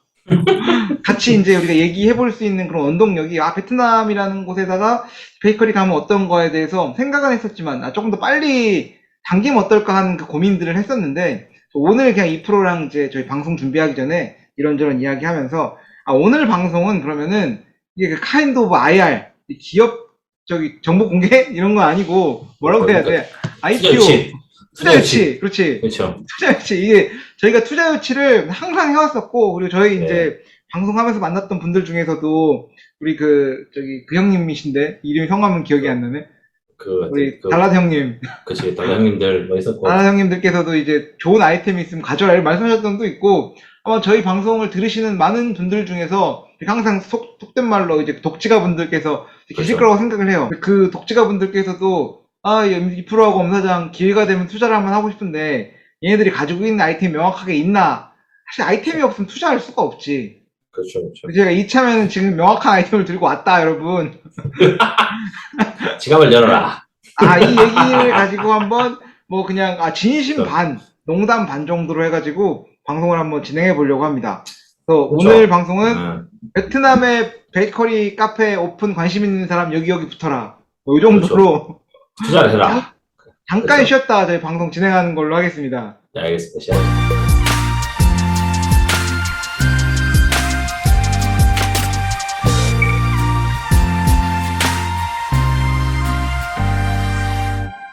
같이 이제 우리가 얘기해 볼 수 있는 그런 원동력이 베트남이라는 곳에다가 베이커리 가면 어떤 거에 대해서 생각은 했었지만 조금 더 빨리 당기면 어떨까 하는 고민들을 했었는데 오늘 그냥 이 프로랑 이제 저희 방송 준비하기 전에 이런저런 이야기 하면서 오늘 방송은 그러면은 이게 kind of IR 기업 정보 공개 이런 거 아니고 뭐라고 해야 돼? IPO 투자 유치 그렇지. 그렇죠. 투자 유치 이게 저희가 투자 유치를 항상 해왔었고 그리고 저희 이제 방송하면서 만났던 분들 중에서도 우리 그 형님이신데 이름이 성함은 기억이 안 나네. 우리 달라드 형님. 그치, 달라드 형님들 뭐 있었고. 달라드 형님들께서도 이제 좋은 아이템이 있으면 가져라 말씀하셨던 분도 있고 아마 저희 방송을 들으시는 많은 분들 중에서 항상 속된 말로 이제 독지가 분들께서 계실 거라고 생각을 해요. 그 독지가 분들께서도 이 프로하고 엄사장 기회가 되면 투자를 한번 하고 싶은데 얘네들이 가지고 있는 아이템이 명확하게 있나? 사실 아이템이 없으면 투자할 수가 없지. 그렇죠. 제가 이참에는 지금 명확한 아이템을 들고 왔다, 여러분. 지갑을 열어라. 이 얘기를 가지고 한번 뭐 그냥 진심 반, 농담 반 정도로 해가지고 방송을 한번 진행해 보려고 합니다. 그래서 오늘 방송은 베트남의 베이커리 카페 오픈 관심 있는 사람 여기 붙어라. 이 정도로 투자를 해라. 잠깐 쉬었다 저희 방송 진행하는 걸로 하겠습니다. 네, 알겠습니다.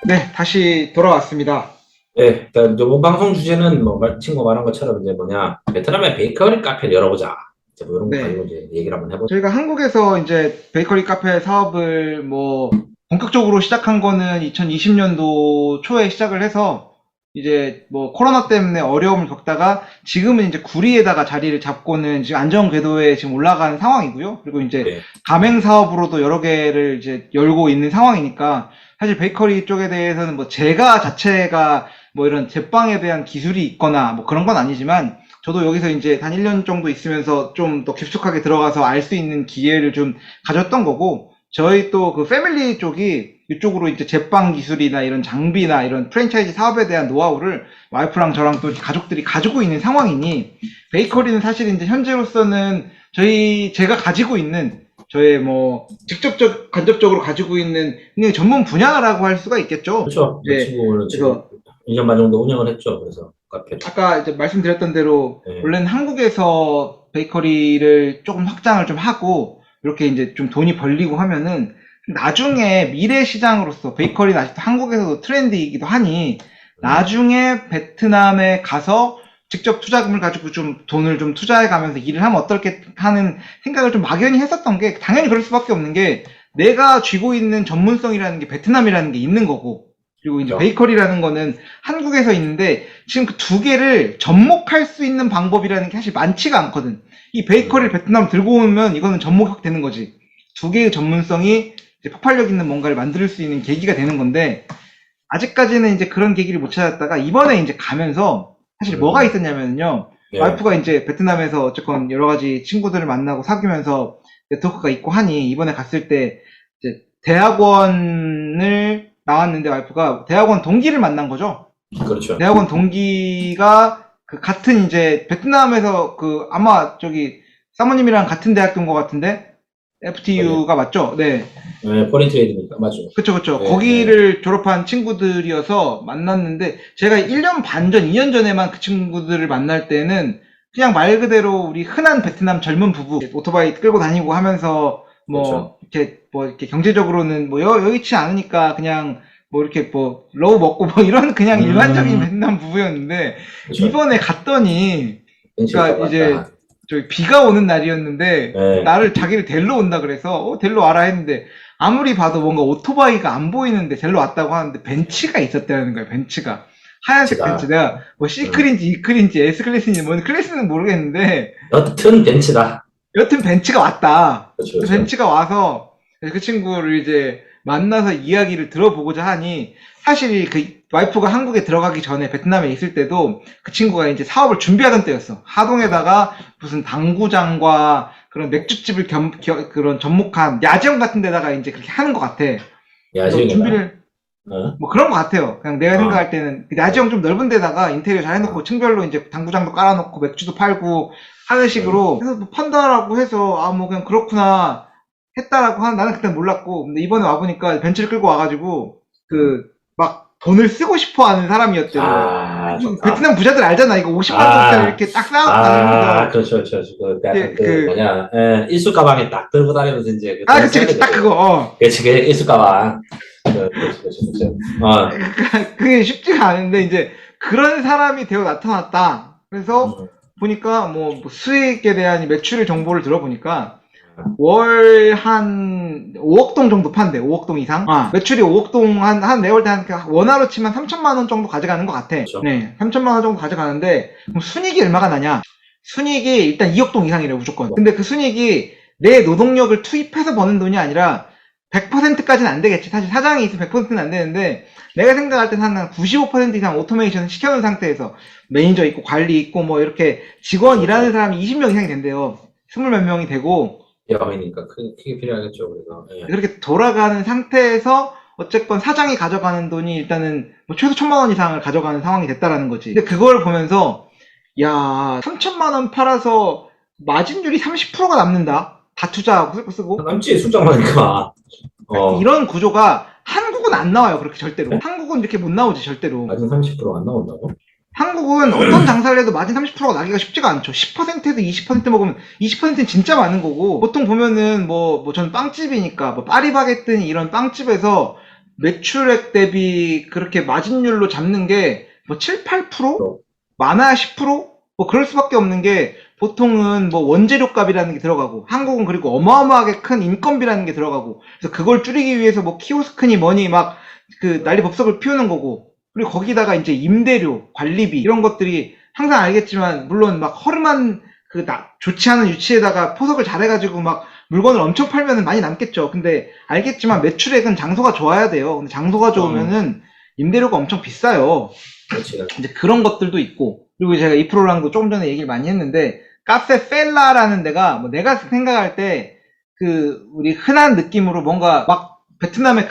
네, 다시 돌아왔습니다. 네, 일단 이번 방송 주제는 뭐 친구가 말한 것처럼 이제 뭐냐 베트남의 베이커리 카페를 열어보자. 이제 뭐 이런 거 네. 가지고 이제 얘기를 한번 해보자. 저희가 한국에서 이제 베이커리 카페 사업을 뭐 본격적으로 시작한 거는 2020년도 초에 시작을 해서 이제 뭐 코로나 때문에 어려움을 겪다가 지금은 이제 구리에다가 자리를 잡고는 지금 안정 궤도에 지금 올라가는 상황이고요. 그리고 이제 네. 가맹 사업으로도 여러 개를 이제 열고 있는 상황이니까 사실 베이커리 쪽에 대해서는 뭐 제가 자체가 뭐 이런 제빵에 대한 기술이 있거나 뭐 그런 건 아니지만 저도 여기서 이제 한 1년 정도 있으면서 좀 더 깊숙하게 들어가서 알 수 있는 기회를 좀 가졌던 거고, 저희 또 그 패밀리 쪽이 이쪽으로 이제 제빵 기술이나 이런 장비나 이런 프랜차이즈 사업에 대한 노하우를 와이프랑 저랑 또 가족들이 가지고 있는 상황이니, 베이커리는 사실 이제 현재로서는 제가 가지고 있는 저의 뭐 직접적 간접적으로 가지고 있는 그냥 전문 분야라고 할 수가 있겠죠. 그렇죠. 네. 그 친구는 지금 2년 반 정도 운영을 했죠. 그래서 카페. 아까 이제 말씀드렸던 대로 네. 원래는 한국에서 베이커리를 조금 확장을 좀 하고 이렇게 이제 좀 돈이 벌리고 하면은 나중에 미래 시장으로서 베이커리는 아직도 한국에서도 트렌드이기도 하니 나중에 베트남에 가서 직접 투자금을 가지고 좀 돈을 좀 투자해 가면서 일을 하면 어떨게 하는 생각을 좀 막연히 했었던 게, 당연히 그럴 수밖에 없는 게 내가 쥐고 있는 전문성이라는 게 베트남이라는 게 있는 거고, 그리고 이제 그렇죠. 베이커리라는 거는 한국에서 있는데 지금 그 두 개를 접목할 수 있는 방법이라는 게 사실 많지가 않거든. 이 베이커리를 베트남 들고 오면 이거는 접목이 되는 거지. 두 개의 전문성이 이제 폭발력 있는 뭔가를 만들 수 있는 계기가 되는 건데, 아직까지는 이제 그런 계기를 못 찾았다가 이번에 이제 가면서 사실 뭐가 있었냐면요. 네. 와이프가 이제 베트남에서 어쨌건 여러 가지 친구들을 만나고 사귀면서 네트워크가 있고 하니 이번에 갔을 때 이제 대학원을 나왔는데 와이프가 대학원 동기를 만난 거죠. 그렇죠. 대학원 동기가 그 같은 이제 베트남에서 그 아마 저기 사모님이랑 같은 대학교인 것 같은데 FTU가 맞죠? 네. 네, 포린 트레이드니까 맞죠. 그쵸. 네, 거기를 졸업한 친구들이어서 만났는데, 제가 1년 반 전, 2년 전에만 그 친구들을 만날 때는 그냥 말 그대로 우리 흔한 베트남 젊은 부부, 오토바이 끌고 다니고 하면서 뭐, 그렇죠. 이렇게 경제적으로는 뭐 여의치 않으니까 그냥 뭐 이렇게 뭐 러우 먹고 뭐 이런 그냥 일반적인 베트남 부부였는데, 그렇죠. 이번에 갔더니, 그러니까 이제 맞다. 저기 비가 오는 날이었는데 네. 나를 자기를 데리러 온다 그래서 데리러 와라 했는데, 아무리 봐도 뭔가 오토바이가 안 보이는데 데리러 왔다고 하는데 벤츠가 있었다는 거야. 벤츠가 하얀색 벤츠. 내가 뭐 C클인지 E클인지 S클래스인지 뭔 클래스는 모르겠는데 여튼 벤츠다. 여튼 벤츠가 왔다. 그렇죠. 벤츠가 와서 그 친구를 이제 만나서 이야기를 들어보고자 하니, 사실 그 와이프가 한국에 들어가기 전에 베트남에 있을 때도 그 친구가 이제 사업을 준비하던 때였어. 하동에다가 무슨 당구장과 그런 맥주집을 그런 접목한 야지형 같은 데다가 이제 그렇게 하는 것 같아. 야지형 준비를 뭐 그런 것 같아요. 그냥 내가 생각할 때는 야지형 좀 넓은 데다가 인테리어 잘 해놓고 층별로 이제 당구장도 깔아놓고 맥주도 팔고 하는 식으로 해서 뭐 판다라고 해서 아 뭐 그냥 그렇구나 했다라고 하는, 나는 그때 몰랐고, 근데 이번에 와보니까 벤츠를 끌고 와가지고 그 막 돈을 쓰고 싶어 하는 사람이었대요. 베트남 부자들 알잖아. 이거 50만 원짜리 이렇게 딱 쌓아놓고 다니면서. 그렇죠. 뭐냐, 일수 가방에 딱 들고 다니면서 이제. 그치, 딱 그거. 그치, 일수 가방. 그렇죠. 그게 쉽지가 않은데 이제 그런 사람이 되어 나타났다. 그래서 보니까 뭐 수익에 대한 매출 정보를 들어보니까 월 한 5억 동 정도 판대. 5억 동 이상. 매출이 5억 동 내가 볼 때 한 원화로 치면 3천만 원 정도 가져가는 것 같아. 그렇죠. 네, 3천만 원 정도 가져가는데, 그럼 순이익이 얼마가 나냐? 순이익이 일단 2억 동 이상이래 무조건. 근데 그 순이익이 내 노동력을 투입해서 버는 돈이 아니라 100%까지는 안 되겠지. 사실 사장이 있으면 100%는 안 되는데, 내가 생각할 때는 한 95% 이상 오토메이션 시켜놓은 상태에서 매니저 있고 관리 있고 뭐 이렇게 직원 일하는 사람이 20명 이상이 된대요. 20몇 명이 되고. 대학이니까 크게 필요하겠죠. 그래서 그렇게 돌아가는 상태에서 어쨌건 사장이 가져가는 돈이 일단은 뭐 최소 1,000만 원 이상을 가져가는 상황이 됐다라는 거지. 근데 그걸 보면서 야, 3천만 원 팔아서 마진율이 30%가 남는다. 다 투자하고 쓰고. 남지 숫자 많으니까. 이런 구조가 한국은 안 나와요. 그렇게 절대로. 한국은 이렇게 못 나오지 절대로. 마진 30%가 안 나온다고? 한국은 어떤 장사를 해도 마진 30%가 나기가 쉽지가 않죠. 10%에서 20% 먹으면 20%는 진짜 많은 거고, 보통 보면은 뭐 저는 빵집이니까 뭐 파리바게뜨니 이런 빵집에서 매출액 대비 그렇게 마진율로 잡는 게 뭐 7, 8%? 많아야 10%? 뭐 그럴 수밖에 없는 게 보통은 뭐 원재료 값이라는 게 들어가고 한국은 그리고 어마어마하게 큰 인건비라는 게 들어가고 그래서 그걸 줄이기 위해서 뭐 키오스크니 뭐니 막 그 난리 법석을 피우는 거고 그리고 거기다가 이제 임대료, 관리비 이런 것들이 항상 알겠지만 물론 막 허름한 좋지 않은 위치에다가 포석을 잘해가지고 막 물건을 엄청 팔면은 많이 남겠죠. 근데 알겠지만 매출액은 장소가 좋아야 돼요. 근데 장소가 좋으면은 임대료가 엄청 비싸요. 그렇지. 이제 그런 것들도 있고 그리고 제가 이 프로랑도 조금 전에 얘기를 많이 했는데 카페 펠라라는 데가 뭐 내가 생각할 때 우리 흔한 느낌으로 뭔가 막 베트남에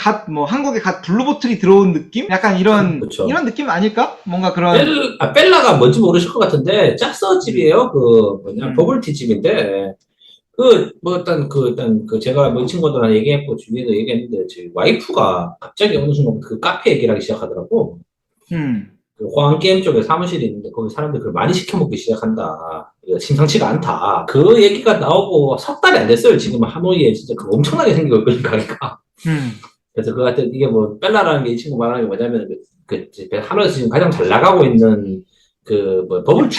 한국에 블루보틀이 들어온 느낌? 약간 이런 느낌 아닐까? 뭔가 그런. 벨라가 뭔지 모르실 것 같은데, 짝서집이에요. 버블티 집인데, 제가 뭐 친구들한테 얘기했고, 주위에도 얘기했는데, 제 와이프가 갑자기 어느 순간 그 카페 얘기를 하기 시작하더라고. 호황게임 쪽에 사무실이 있는데, 거기 사람들 그걸 많이 시켜먹기 시작한다. 심상치가 않다. 그 얘기가 나오고 석 달이 안 됐어요. 지금 하노이에 진짜 엄청나게 생기고 있거든요, 가게가. 그래서 그 같은 이게 뭐 벨라라는 게 이 친구 말하는 게 뭐냐면 하노이에서 지금 가장 잘 나가고 있는 버블티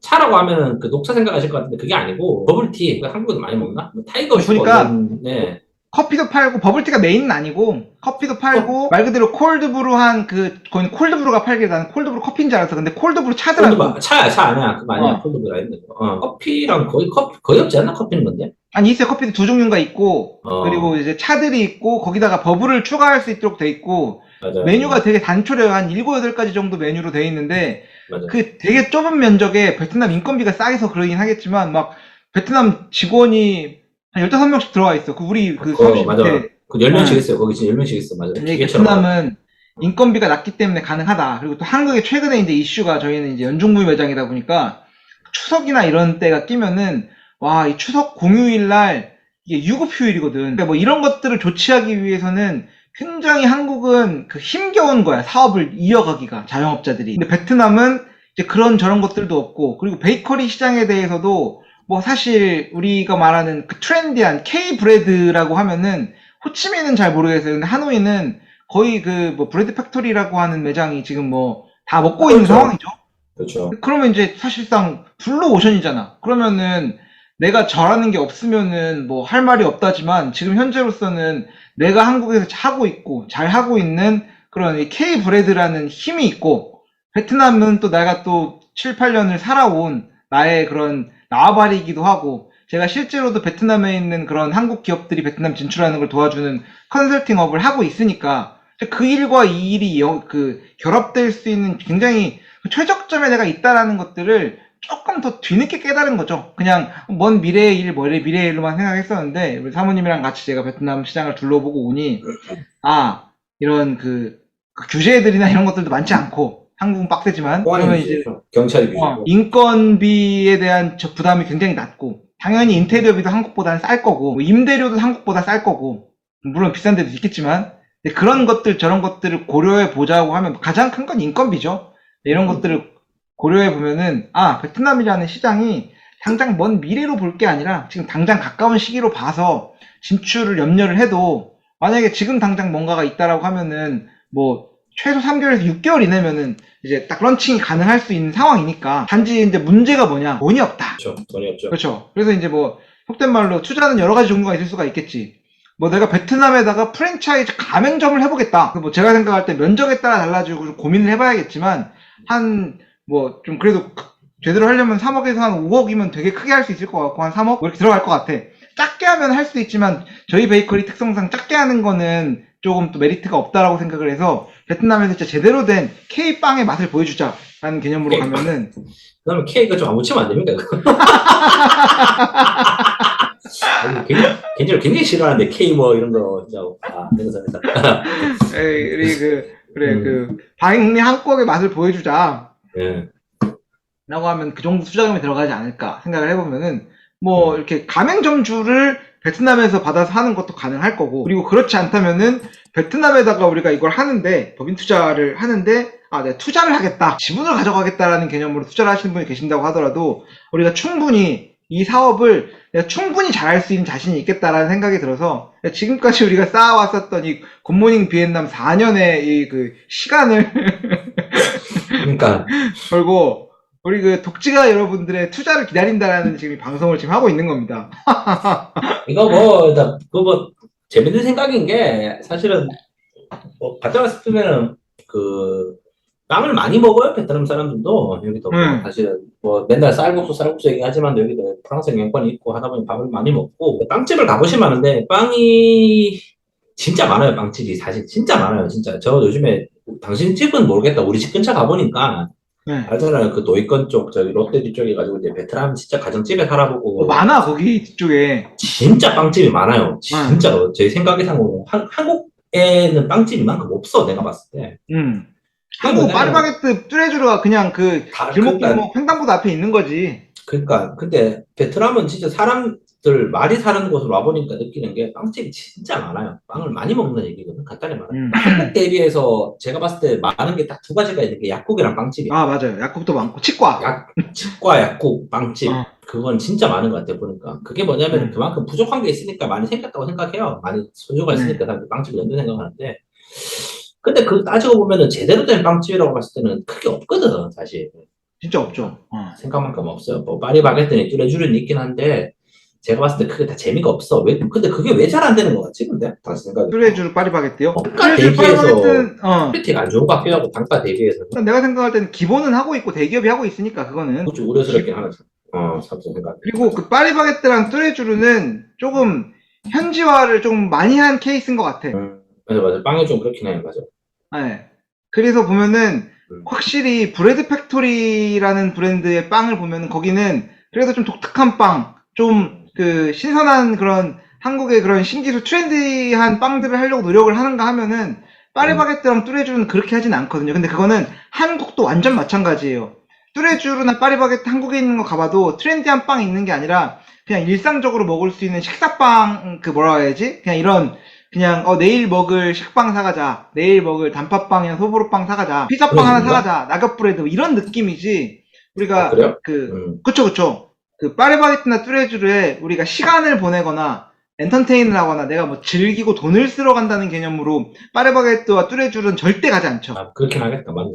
차라고 하면은 녹차 생각하실 것 같은데 그게 아니고 버블티 한국에도 많이 먹나? 타이거 슈거 그러니까 네. 커피도 팔고 버블티가 메인은 아니고 커피도 팔고 말 그대로 콜드브루한 거긴 콜드브루가 팔길 나는 콜드브루 커피인 줄 알았어. 근데 콜드브루 차더라고. 차 아니야. 그거 아니야. 콜드브루가 있는 거. 커피랑 거의 없지 않나? 커피는 건데? 아니 있어요. 커피도 두 종류가 있고 그리고 이제 차들이 있고 거기다가 버블을 추가할 수 있도록 돼 있고 맞아요. 메뉴가 되게 단촐해요. 한 7, 8가지 정도 메뉴로 돼 있는데 맞아요. 되게 좁은 면적에 베트남 인건비가 싸해서 그러긴 하겠지만 막 베트남 직원이 한 15명씩 들어와 있어. 우리 사무실 맞아. 10명씩 있어요. 거기 지금 10명씩 있어. 맞아. 베트남은 인건비가 낮기 때문에 가능하다. 그리고 또 한국에 최근에 이제 이슈가 저희는 이제 연중무휴 매장이다 보니까 추석이나 이런 때가 끼면은 와, 이 추석 공휴일 날 이게 유급휴일이거든. 그러니까 뭐 이런 것들을 조치하기 위해서는 굉장히 한국은 힘겨운 거야. 사업을 이어가기가 자영업자들이. 근데 베트남은 이제 그런 저런 것들도 없고 그리고 베이커리 시장에 대해서도 뭐 사실 우리가 말하는 트렌디한 K 브레드라고 하면은 호치민은 잘 모르겠어요. 근데 하노이는 거의 뭐 브레드 팩토리라고 하는 매장이 지금 뭐 다 먹고 있는 상황이죠. 그렇죠. 그러면 이제 사실상 블루 오션이잖아. 그러면은 내가 잘하는 게 없으면은 뭐 할 말이 없다지만 지금 현재로서는 내가 한국에서 하고 있고 잘 하고 있는 그런 K 브레드라는 힘이 있고 베트남은 또 내가 또 7, 8년을 살아온 나의 그런 나와바리이기도 하고 제가 실제로도 베트남에 있는 그런 한국 기업들이 베트남 진출하는 걸 도와주는 컨설팅업을 하고 있으니까 그 일과 이 일이 결합될 수 있는 굉장히 최적점에 내가 있다라는 것들을 조금 더 뒤늦게 깨달은 거죠. 그냥 먼 미래의 일로만 생각했었는데 우리 사모님이랑 같이 제가 베트남 시장을 둘러보고 오니 이런 규제들이나 이런 것들도 많지 않고 한국은 빡세지만 그러면 이제 경찰이 인건비에 대한 부담이 굉장히 낮고 당연히 인테리어비도 한국보다는 쌀 거고 뭐 임대료도 한국보다 쌀 거고 물론 비싼 데도 있겠지만 그런 것들 저런 것들을 고려해 보자고 하면 가장 큰 건 인건비죠. 이런 것들을 고려해 보면은 베트남이라는 시장이 당장 먼 미래로 볼 게 아니라 지금 당장 가까운 시기로 봐서 진출을 염려를 해도 만약에 지금 당장 뭔가가 있다라고 하면은 뭐 최소 3개월에서 6개월 이내면은 이제 딱 런칭이 가능할 수 있는 상황이니까 단지 이제 문제가 뭐냐 돈이 없다. 그렇죠. 돈이 없죠. 그렇죠. 그래서 이제 뭐 속된 말로 투자는 여러 가지 종류가 있을 수가 있겠지. 뭐 내가 베트남에다가 프랜차이즈 가맹점을 해보겠다. 뭐 제가 생각할 때 면적에 따라 달라지고 좀 고민을 해봐야겠지만 뭐 좀 그래도 제대로 하려면 3억에서 한 5억이면 되게 크게 할 수 있을 것 같고 한 3억 이렇게 들어갈 것 같아. 작게 하면 할 수도 있지만 저희 베이커리 특성상 작게 하는 거는 조금 또 메리트가 없다라고 생각을 해서 베트남에서 진짜 제대로 된 K빵의 맛을 보여주자라는 개념으로 가면은 그러면 K가 좀 안 묻히면 안 됩니까? 굉장히 싫어하는데 K 뭐 이런 거 진짜 대단합니다. 방미 한국의 맛을 보여주자. 예. 라고 하면 그 정도 투자금이 들어가지 않을까 생각을 해보면은 뭐 이렇게 가맹점주를 베트남에서 받아서 하는 것도 가능할 거고 그리고 그렇지 않다면은 베트남에다가 우리가 이걸 하는데 법인 투자를 하는데 내가 투자를 하겠다 지분을 가져가겠다라는 개념으로 투자를 하시는 분이 계신다고 하더라도 우리가 충분히 이 사업을 내가 충분히 잘할 수 있는 자신이 있겠다라는 생각이 들어서 지금까지 우리가 쌓아왔었던 이 굿모닝 비엔남 4년의 이 그 시간을 그러니까 걸고 우리 그 독지가 여러분들의 투자를 기다린다라는 지금 이 방송을 지금 하고 있는 겁니다. 이거 뭐 재밌는 생각인 게 사실은 뭐 가짜가 싶으면은 그 빵을 많이 먹어요 베트남 사람들도 여기도 뭐 사실은 뭐 맨날 쌀국수 얘기하지만 여기도 프랑스 영향권이 있고 하다 보니 밥을 많이 먹고 빵집을 가보시면 아는데 빵이 진짜 많아요. 빵집이 사실 진짜 많아요. 진짜 저 요즘에 당신 집은 모르겠다. 우리 집 근처 가보니까 알잖아요. 그 도이권 쪽 저기 롯데 뒤쪽에 가지고 이제 베트남 진짜 가정집에 살아보고 많아 거기 뒤쪽에 진짜 빵집이 많아요. 진짜로 제 생각이상으로 한국에는 빵집이 만큼 없어 내가 봤을 때. 한국 파리바게뜨 뚜레쥬르가 그냥 그 길목 횡단보도 앞에 있는 거지. 그러니까 근데 베트남은 진짜 사람들 말이 사는 곳으로 와보니까 느끼는 게 빵집이 진짜 많아요. 빵을 많이 먹는 얘기거든. 간단히 말하면. 한국 대비해서 제가 봤을 때 많은 게 딱 두 가지가 있는 게 약국이랑 빵집이야. 아 맞아요. 약국도 많고 치과. 치과, 약국, 빵집. 그건 진짜 많은 것 같아요. 보니까. 그게 뭐냐면 그만큼 부족한 게 있으니까 많이 생겼다고 생각해요. 많이 소요가 있으니까 사람들이 빵집을 연대 생각하는데 근데 그 따지고 보면은 제대로 된 빵집이라고 봤을 때는 크게 없거든 사실. 진짜 없죠. 생각만큼 없어요. 뭐 파리바게뜨니 뚜레쥬르는 있긴 한데 제가 봤을 때 크게 다 재미가 없어. 근데 그게 왜 잘 안 되는 것 같지? 근데 당신 생각에 뚜레쥬르 파리바게뜨요? 단가 대비해서 퀄리티가 안 좋은 것 같기도 하고 단가 대비해서. 내가 생각할 때는 기본은 하고 있고 대기업이 하고 있으니까 그거는 좀 우려스럽긴 하죠. 삼성 생각. 그리고 그 파리바게뜨랑 뚜레쥬르는 조금 현지화를 좀 많이 한 케이스인 것 같아. 맞아. 빵이 좀 그렇긴 해요. 맞아. 네. 그래서 보면은 확실히 브레드 팩토리라는 브랜드의 빵을 보면은 거기는 그래도 좀 독특한 빵, 좀 그 신선한 그런 한국의 그런 신기술 트렌디한 빵들을 하려고 노력을 하는가 하면은 파리바게뜨랑 뚜레쥬르는 그렇게 하진 않거든요. 근데 그거는 한국도 완전 마찬가지예요. 뚜레쥬르나 파리바게뜨 한국에 있는 거 가봐도 트렌디한 빵이 있는 게 아니라 그냥 일상적으로 먹을 수 있는 식사빵 그 뭐라 해야지? 그냥 이런 그냥 내일 먹을 식빵 사가자, 내일 먹을 단팥빵이나 소보루빵 사가자, 피자빵 하나 사가자, 낙엽브레드 이런 느낌이지. 우리가 그래요? 그쵸. 그 파리바게뜨나 뚜레쥬르에 우리가 시간을 보내거나 엔터테인을 하거나 내가 뭐 즐기고 돈을 쓰러 간다는 개념으로 파리바게뜨와 뚜레쥬르는 절대 가지 않죠. 그렇긴 하겠다, 맞네.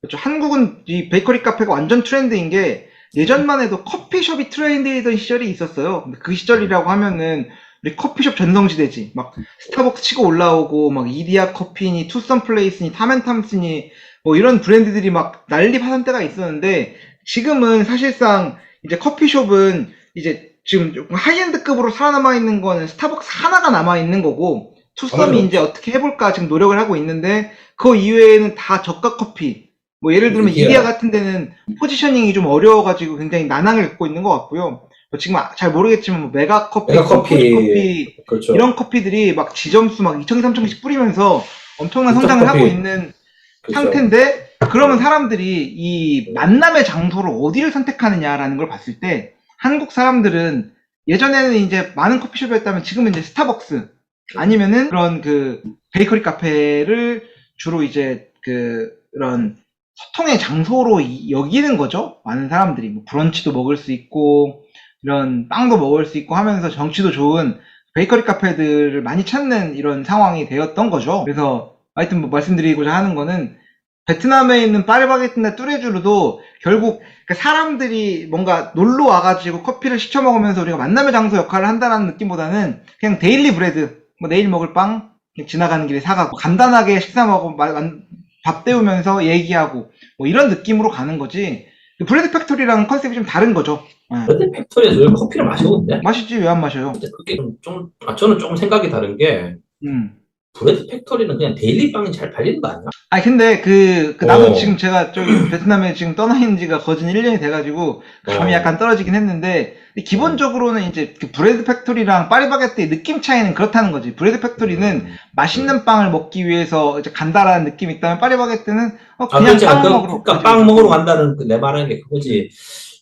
그렇죠. 한국은 이 베이커리 카페가 완전 트렌드인 게 예전만 해도 커피숍이 트렌드이던 시절이 있었어요. 근데 그 시절이라고 하면은 우리 커피숍 전성시대지. 막 스타벅스 치고 올라오고 막 이디야 커피니 투썸 플레이스니 타멘탐스니 뭐 이런 브랜드들이 막 난리 파산 때가 있었는데 지금은 사실상 이제 커피숍은 이제 지금 조금 하이엔드급으로 살아남아 있는 거는 스타벅스 하나가 남아 있는 거고 투썸이 이제 어떻게 해볼까 지금 노력을 하고 있는데 그 이외에는 다 저가 커피. 뭐 예를 들면 이디야 같은 데는 포지셔닝이 좀 어려워가지고 굉장히 난항을 겪고 있는 것 같고요. 지금 잘 모르겠지만 뭐 메가커피, 커피 그렇죠. 이런 커피들이 막 지점수 막 2,000개, 3,000개씩 뿌리면서 엄청난 성장을 하고 있는 상태인데 그러면 사람들이 이 만남의 장소를 어디를 선택하느냐라는 걸 봤을 때 한국 사람들은 예전에는 이제 많은 커피숍이었다면 지금은 이제 스타벅스 아니면은 그런 그 베이커리 카페를 주로 이제 그런 소통의 장소로 여기는 거죠. 많은 사람들이 뭐 브런치도 먹을 수 있고 이런 빵도 먹을 수 있고 하면서 정치도 좋은 베이커리 카페들을 많이 찾는 이런 상황이 되었던 거죠. 그래서 하여튼 뭐 말씀드리고자 하는 거는 베트남에 있는 파리바게뜨나 뚜레쥬르도 결국 사람들이 뭔가 놀러 와가지고 커피를 시켜 먹으면서 우리가 만남의 장소 역할을 한다는 느낌보다는 그냥 데일리 브레드, 뭐 내일 먹을 빵 지나가는 길에 사가고 간단하게 식사 먹고 밥 때우면서 얘기하고 뭐 이런 느낌으로 가는 거지. 브레드 팩토리랑 컨셉이 좀 다른 거죠. 브레드 팩토리에서 왜 커피를 마시거든요? 마시지 왜 안 마셔요? 그게 저는 조금 생각이 다른 게 브레드 팩토리는 그냥 데일리 빵이 잘 팔리는 거 아니야? 아니 근데 나도 지금 제가 저기 베트남에 지금 떠나 있는 지가 거진 1년이 돼가지고 감이 약간 떨어지긴 했는데 기본적으로는 이제 그 브레드 팩토리랑 파리바게뜨의 느낌 차이는 그렇다는 거지. 브레드 팩토리는 맛있는 빵을 먹기 위해서 이제 간다라는 느낌이 있다면 파리바게뜨는 그냥 빵 먹으러 빵 먹으러 간다는 내 말하는 게 그거지.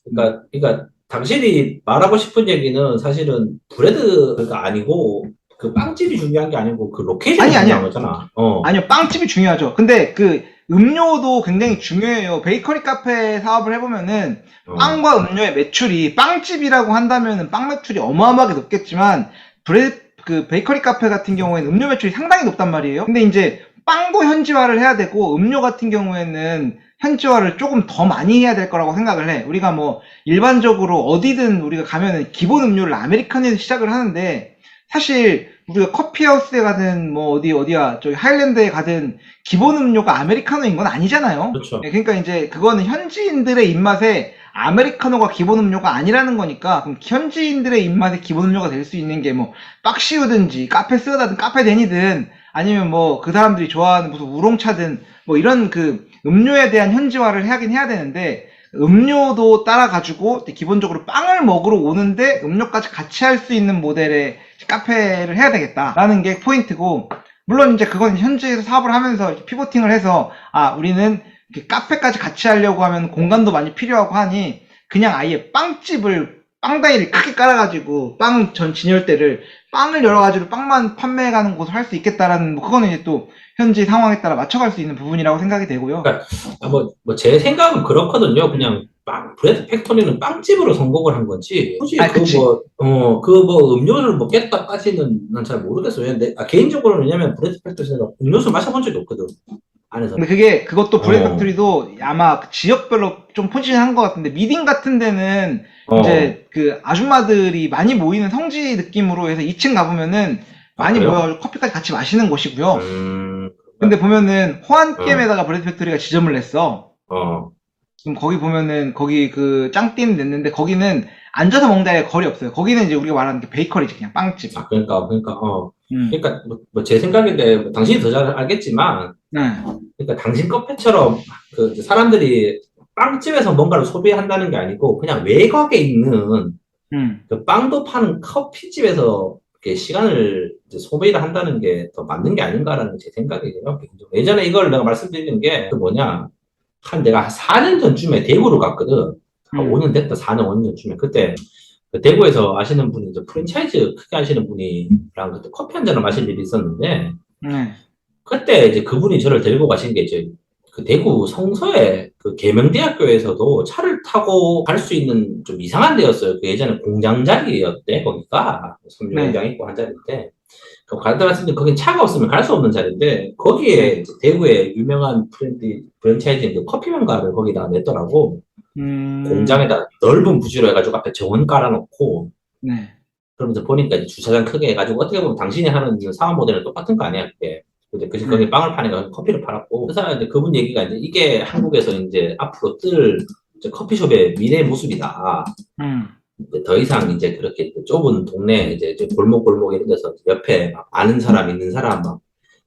그러니까 당신이 말하고 싶은 얘기는 사실은 브레드가 아니고 그 빵집이 중요한 게 아니고 그 로케이션이 중요한 거잖아. 아니요, 빵집이 중요하죠. 근데 음료도 굉장히 중요해요. 베이커리 카페 사업을 해보면은 빵과 음료의 매출이 빵집이라고 한다면은 빵 매출이 어마어마하게 높겠지만 그 베이커리 카페 같은 경우에는 음료 매출이 상당히 높단 말이에요. 근데 이제 빵도 현지화를 해야 되고 음료 같은 경우에는 현지화를 조금 더 많이 해야 될 거라고 생각을 해. 우리가 뭐 일반적으로 어디든 우리가 가면은 기본 음료를 아메리카노에서 시작을 하는데 사실 우리가 커피하우스에 가든 뭐 어디야 저기 하일랜드에 가든 기본 음료가 아메리카노인 건 아니잖아요. 그렇죠. 그러니까 이제 그거는 현지인들의 입맛에 아메리카노가 기본 음료가 아니라는 거니까 그럼 현지인들의 입맛에 기본 음료가 될 수 있는 게 뭐 박시우든지 카페 스웨다든 카페 데니든 아니면 뭐 그 사람들이 좋아하는 무슨 우롱차든 뭐 이런 그 음료에 대한 현지화를 하긴 해야 되는데 음료도 따라가지고 기본적으로 빵을 먹으러 오는데 음료까지 같이 할 수 있는 모델의 카페를 해야 되겠다라는 게 포인트고 물론 이제 그건 현지에서 사업을 하면서 피보팅을 해서 우리는 카페까지 같이 하려고 하면 공간도 많이 필요하고 하니 그냥 아예 빵집을 빵다이를 크게 깔아가지고 빵 전 진열대를 빵을 여러 가지로 빵만 판매해가는 곳을 할 수 있겠다라는 뭐 그거는 이제 또 현지 상황에 따라 맞춰갈 수 있는 부분이라고 생각이 되고요. 그러니까 제 생각은 그렇거든요. 그냥 브레드 팩토리는 빵집으로 성공을 한 거지. 굳이 음료를 먹겠다까지는 난 잘 모르겠어요. 개인적으로는 왜냐면 브레드 팩토리에서 음료수 마셔본 적이 없거든. 안에서. 근데 그것도 브레드 팩토리도 아마 지역별로 좀 포지션한 것 같은데 미딩 같은 데는 이제 그 아줌마들이 많이 모이는 성지 느낌으로 해서 2층 가보면은 많이 모여 커피까지 같이 마시는 곳이고요. 근데 보면은 호안겜에다가 브레드 팩토리가 지점을 냈어. 그럼 거기 보면은 거기 그 짱띠는 냈는데 거기는 앉아서 먹는데 거리 없어요. 거기는 이제 우리가 말하는 게 베이커리지 그냥 빵집. 그러니까 제 생각인데 당신이 더 잘 알겠지만 그러니까 당신 카페처럼 그 사람들이 빵집에서 뭔가를 소비한다는 게 아니고 그냥 외곽에 있는 그 빵도 파는 커피집에서 이렇게 시간을 이제 소비를 한다는 게 더 맞는 게 아닌가라는 제 생각이에요. 예전에 이걸 내가 말씀드리는 게 내가 한 4년 전쯤에 대구로 갔거든. 5년 됐다, 4년, 5년 전쯤에. 그때 그 대구에서 아시는 분이 프랜차이즈 크게 하시는 분이랑 그때 커피 한 잔을 마실 일이 있었는데 그때 이제 그분이 저를 데리고 가신 게 이제 그 대구 성서에 그 계명대학교에서도 차를 타고 갈 수 있는 좀 이상한 데였어요. 그 예전에 공장 자리였대, 거기가. 섬유공장 있고 한 자리인데. 가다 갔을 때 거긴 차가 없으면 갈 수 없는 자리인데, 거기에 이제 대구의 유명한 프랜차이즈인 그 커피명가를 거기다 냈더라고. 공장에다 넓은 부지로 해가지고 앞에 정원 깔아놓고, 그러면서 보니까 이제 주차장 크게 해가지고 어떻게 보면 당신이 하는 사업 모델은 똑같은 거 아니야, 그게. 거기 빵을 파니까 커피를 팔았고, 그래서 이제 그분 얘기가 이제 이게 한국에서 이제 앞으로 뜰 커피숍의 미래 모습이다. 이제 더 이상 이제 그렇게 좁은 동네 이제 골목 이런 데서 옆에 막 아는 사람 있는 사람 막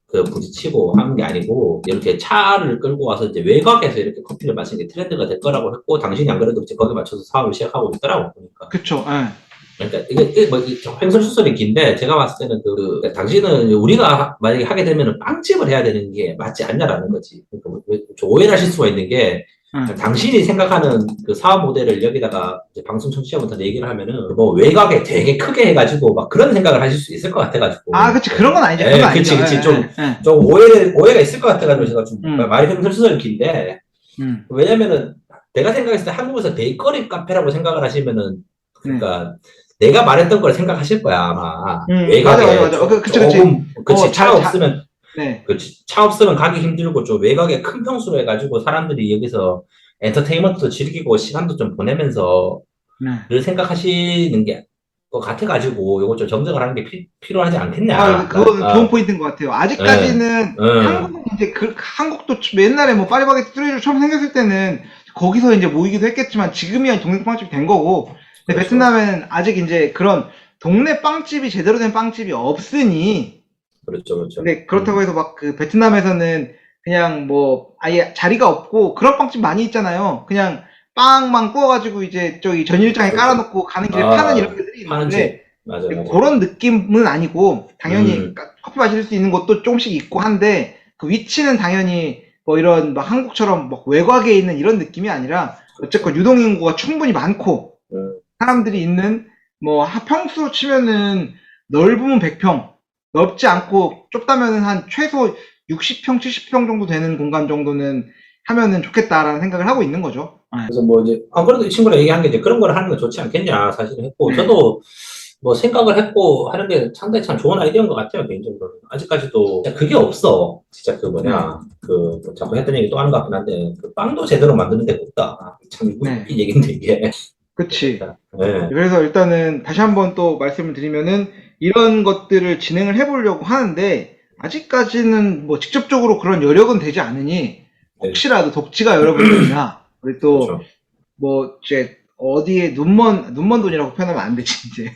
그 부딪히고 하는 게 아니고 이렇게 차를 끌고 와서 이제 외곽에서 이렇게 커피를 마시는 게 트렌드가 될 거라고 했고 당신이 안 그래도 이제 거기에 맞춰서 사업을 시작하고 있더라고 보니까. 그쵸. 그러니까 이게 뭐 횡설수설이 긴데 제가 봤을 때는 당신은 우리가 만약에 하게 되면은 빵집을 해야 되는 게 맞지 않냐라는 거지. 그러니까 오해를 하실 수가 있는 게 당신이 생각하는 그 사업 모델을 여기다가 이제 방송 청취자분한테 얘기를 하면은 뭐 외곽에 되게 크게 해가지고 막 그런 생각을 하실 수 있을 것 같아가지고. 그치. 그런 건 아니죠. 그치. 좀 오해가 있을 것 같아가지고 제가 좀 말이 횡설수설이 긴데 왜냐면은 내가 생각했을 때 한국에서 베이커리 카페라고 생각을 하시면은 그러니까 내가 말했던 걸 생각하실 거야 아마. 외곽에 맞아. 그치. 차 없으면 차 없으면 가기 힘들고 좀 외곽에 큰 평수로 해가지고 사람들이 여기서 엔터테인먼트도 즐기고 시간도 좀 보내면서 를 생각하시는 게 것 같아가지고 요거 좀 정정을 하는 게 필요하지 않겠냐. 그거는 좋은 포인트인 것 같아요. 아직까지는 한국은 이제 한국도 옛날에 뭐 파리바게뜨 뚜레쥬 처음 생겼을 때는 거기서 이제 모이기도 했겠지만 지금이야 동네 빵집이 된 거고. 근데 베트남에는 아직 이제 그런 동네 빵집이 제대로 된 빵집이 없으니. 그렇죠. 근데 그렇다고 해서 막 그 베트남에서는 그냥 뭐 아예 자리가 없고 그런 빵집 많이 있잖아요. 그냥 빵만 구워가지고 이제 저기 전일장에 깔아놓고 가는 길에 파는 이런 데들이 있는데 맞아. 그런 느낌은 아니고 당연히 커피 마실 수 있는 곳도 조금씩 있고 한데 그 위치는 당연히 뭐 이런 막 한국처럼 막 외곽에 있는 이런 느낌이 아니라 어쨌건 유동인구가 충분히 많고 사람들이 있는 뭐 평수로 치면은 넓으면 100평 넓지 않고 좁다면은 한 최소 60평, 70평 정도 되는 공간 정도는 하면은 좋겠다라는 생각을 하고 있는 거죠. 그래서 뭐 이제, 안 그래도 이 친구랑 얘기한 게 이제 그런 걸 하는 게 좋지 않겠냐, 사실은 했고, 네. 저도 뭐 생각을 했고 하는 게 상당히 참 좋은 아이디어인 것 같아요, 개인적으로는. 아직까지도 그게 없어. 진짜 그 뭐냐, 뭐 자꾸 했던 얘기 또 하는 것 같긴 한데, 그 빵도 제대로 만드는 데가 없다. 참 웃긴 얘기인데, 이게. 그치. 네. 그래서 일단은 다시 한번 또 말씀을 드리면은 이런 것들을 진행을 해보려고 하는데 아직까지는 뭐 직접적으로 그런 여력은 되지 않으니 혹시라도 독지가 여러분들이나 우리 또 그렇죠. 뭐 이제 어디에 눈먼 돈이라고 표현하면 안 되지 이제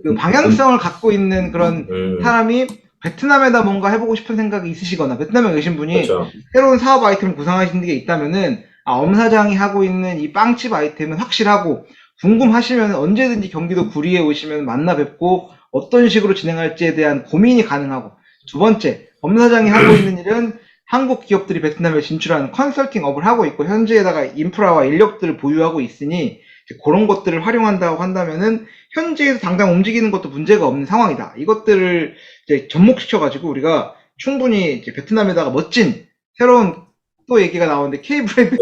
그 방향성을 갖고 있는 그런 사람이 베트남에다 뭔가 해보고 싶은 생각이 있으시거나 베트남에 계신 분이 그렇죠. 새로운 사업 아이템을 구상하시는 게 있다면은 엄 사장이 하고 있는 이 빵집 아이템은 확실하고 궁금하시면 언제든지 경기도 구리에 오시면 만나 뵙고 어떤 식으로 진행할지에 대한 고민이 가능하고, 두 번째, 엄 사장이 하고 있는 일은 한국 기업들이 베트남에 진출하는 컨설팅 업을 하고 있고 현지에다가 인프라와 인력들을 보유하고 있으니 그런 것들을 활용한다고 한다면은 현지에서 당장 움직이는 것도 문제가 없는 상황이다. 이것들을 이제 접목시켜가지고 우리가 충분히 이제 베트남에다가 멋진 새로운 또 얘기가 나오는데 K-브랜드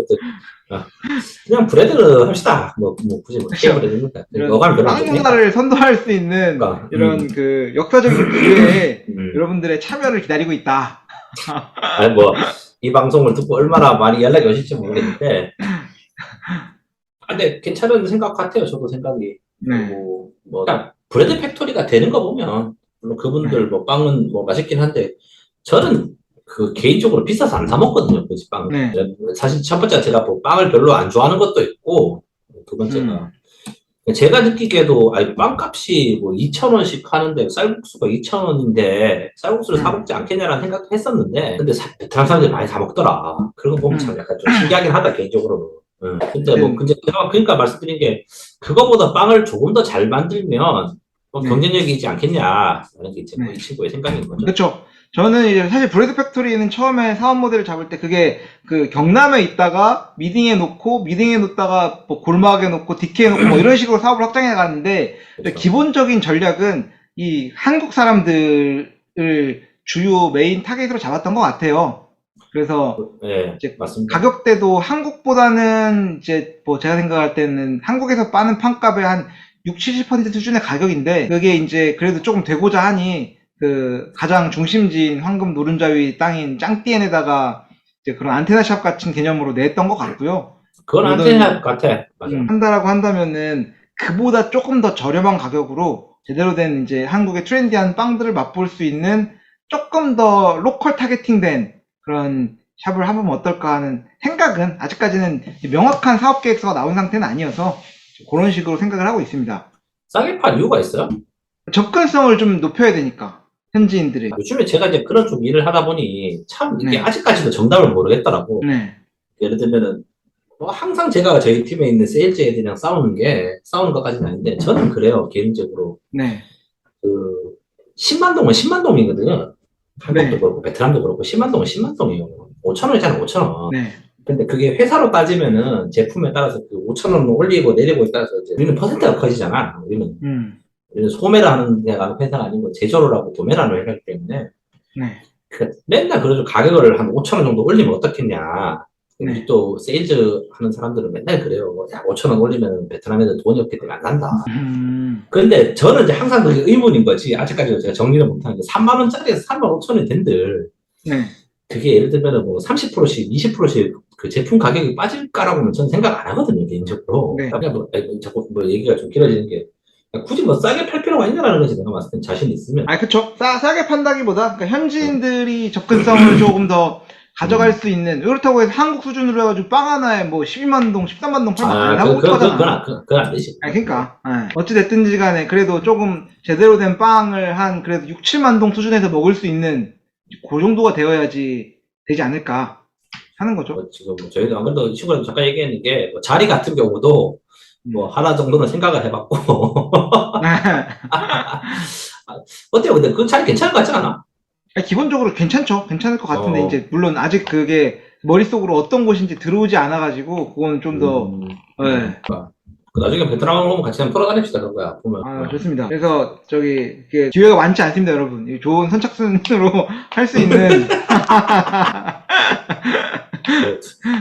그냥 브레드를 합시다. 뭐 굳이 뭐 K-브레드니까. 어감 별로 안 빵 좋으니까. 문화를 선도할 수 있는 그러니까, 이런 그 역사적인 기회에 여러분들의 참여를 기다리고 있다. 아니 뭐 이 방송을 듣고 얼마나 많이 연락이 오실지 모르겠는데, 근데 괜찮은 생각 같아요. 저도 생각이. 그리고 뭐 그냥 브레드 팩토리가 되는 거 보면 물론 그분들 뭐 빵은 뭐 맛있긴 한데 저는 그 개인적으로 비싸서 안 사 먹거든요. 그 집 빵. 사실 첫 번째 제가 뭐 빵을 별로 안 좋아하는 것도 있고 두 번째가 제가 느끼기에도 아니 빵값이 뭐 2,000원씩 하는데 쌀국수가 2,000원인데 쌀국수를 사 먹지 않겠냐라는 생각도 했었는데 근데 베트남 사람들이 많이 사 먹더라. 그런 거 보면 참 약간 좀 신기하긴 하다 개인적으로는. 근데 뭐 근데 제가 그러니까 말씀드린 게 그거보다 빵을 조금 더 잘 만들면 경쟁력이지 않겠냐라는 게 이제 뭐 이 친구의 생각인 거죠. 그렇죠. 저는 이제 사실 브레드 팩토리는 처음에 사업 모델을 잡을 때 그게 그 경남에 있다가 미딩에 놓다가 뭐 골막에 놓고 디케에 놓고 뭐 이런 식으로 사업을 확장해 가는데 그렇죠. 기본적인 전략은 이 한국 사람들을 주요 메인 타겟으로 잡았던 것 같아요. 그래서 이제 맞습니다. 가격대도 한국보다는 이제 뭐 제가 생각할 때는 한국에서 빠는 판값의 한 60-70% 수준의 가격인데 그게 이제 그래도 조금 되고자 하니 그 가장 중심지인 황금 노른자위 땅인 짱띠엔에다가 이제 그런 안테나샵 같은 개념으로 냈던 것 같고요. 그건 안테나샵 같아. 맞아. 한다라고 한다면은 그보다 조금 더 저렴한 가격으로 제대로 된 이제 한국의 트렌디한 빵들을 맛볼 수 있는 조금 더 로컬 타겟팅된 그런 샵을 하면 어떨까 하는 생각은 아직까지는 명확한 사업 계획서가 나온 상태는 아니어서 그런 식으로 생각을 하고 있습니다. 싸게 판 이유가 있어요? 접근성을 좀 높여야 되니까 현지인들이. 요즘에 제가 이제 그런 좀 일을 하다 보니 참 이게 아직까지도 정답을 모르겠더라고. 예를 들면은 뭐 항상 제가 저희 팀에 있는 세일즈 애들이랑 싸우는 것까지는 아닌데 저는 그래요 개인적으로. 그 10만 동은 10만 동이거든요. 한국도 그렇고 베트남도 그렇고 10만 동은 10만 동이에요. 5,000원이잖아 5,000원. 근데 그게 회사로 따지면은 제품에 따라서 그 5,000원 올리고 내리고에 따라서 이제 우리는 퍼센트가 커지잖아. 우리는 소매를 하는 데가 회사가 아니고 제조를 하고 도매를 하는 회사이기 때문에 맨날 그래도 가격을 한 5,000원 정도 올리면 어떻겠냐. 우리 또 세일즈 하는 사람들은 맨날 그래요. 야, 5,000원 올리면 베트남에도 돈이 없기 때문에 안 산다. 근데 저는 이제 항상 그게 의문인 거지. 아직까지도 제가 정리를 못하는 게 3만 원짜리에서 3만 5천원이 된들. 그게 예를 들면 뭐 30%씩, 20%씩 그 제품 가격이 빠질까라고는 저는 생각 안 하거든요, 개인적으로. 그냥 뭐, 자꾸 뭐 얘기가 좀 길어지는 게. 굳이 뭐 싸게 팔 필요가 있냐라는 거지, 내가 봤을 땐 자신 있으면. 그쵸. 싸게 판다기보다, 그러니까 현지인들이 접근성을 조금 더 가져갈 수 있는, 그렇다고 해서 한국 수준으로 해가지고 빵 하나에 뭐 12만 동, 13만 동 팔면 안 하고 그건 안 되지. 그러니까. 어찌됐든지 간에 그래도 조금 제대로 된 빵을 한 그래도 6, 7만 동 수준에서 먹을 수 있는 그 정도가 되어야지 되지 않을까 하는 거죠. 지금 저희도 안 그래도 친구랑 잠깐 얘기했는 게, 뭐 자리 같은 경우도 뭐 하나 정도는 생각을 해봤고. 어때요? 근데 그 자리 괜찮을 것 같지 않아? 기본적으로 괜찮죠. 괜찮을 것 같은데 이제 물론 아직 그게 머릿속으로 어떤 곳인지 들어오지 않아가지고 그건 좀 더 나중에 베트남 오면 같이 한번 돌아다닙시다, 그런 거야, 보면. 아, 좋습니다. 그래서 이게 기회가 많지 않습니다, 여러분. 이 좋은 선착순으로 할 수 있는.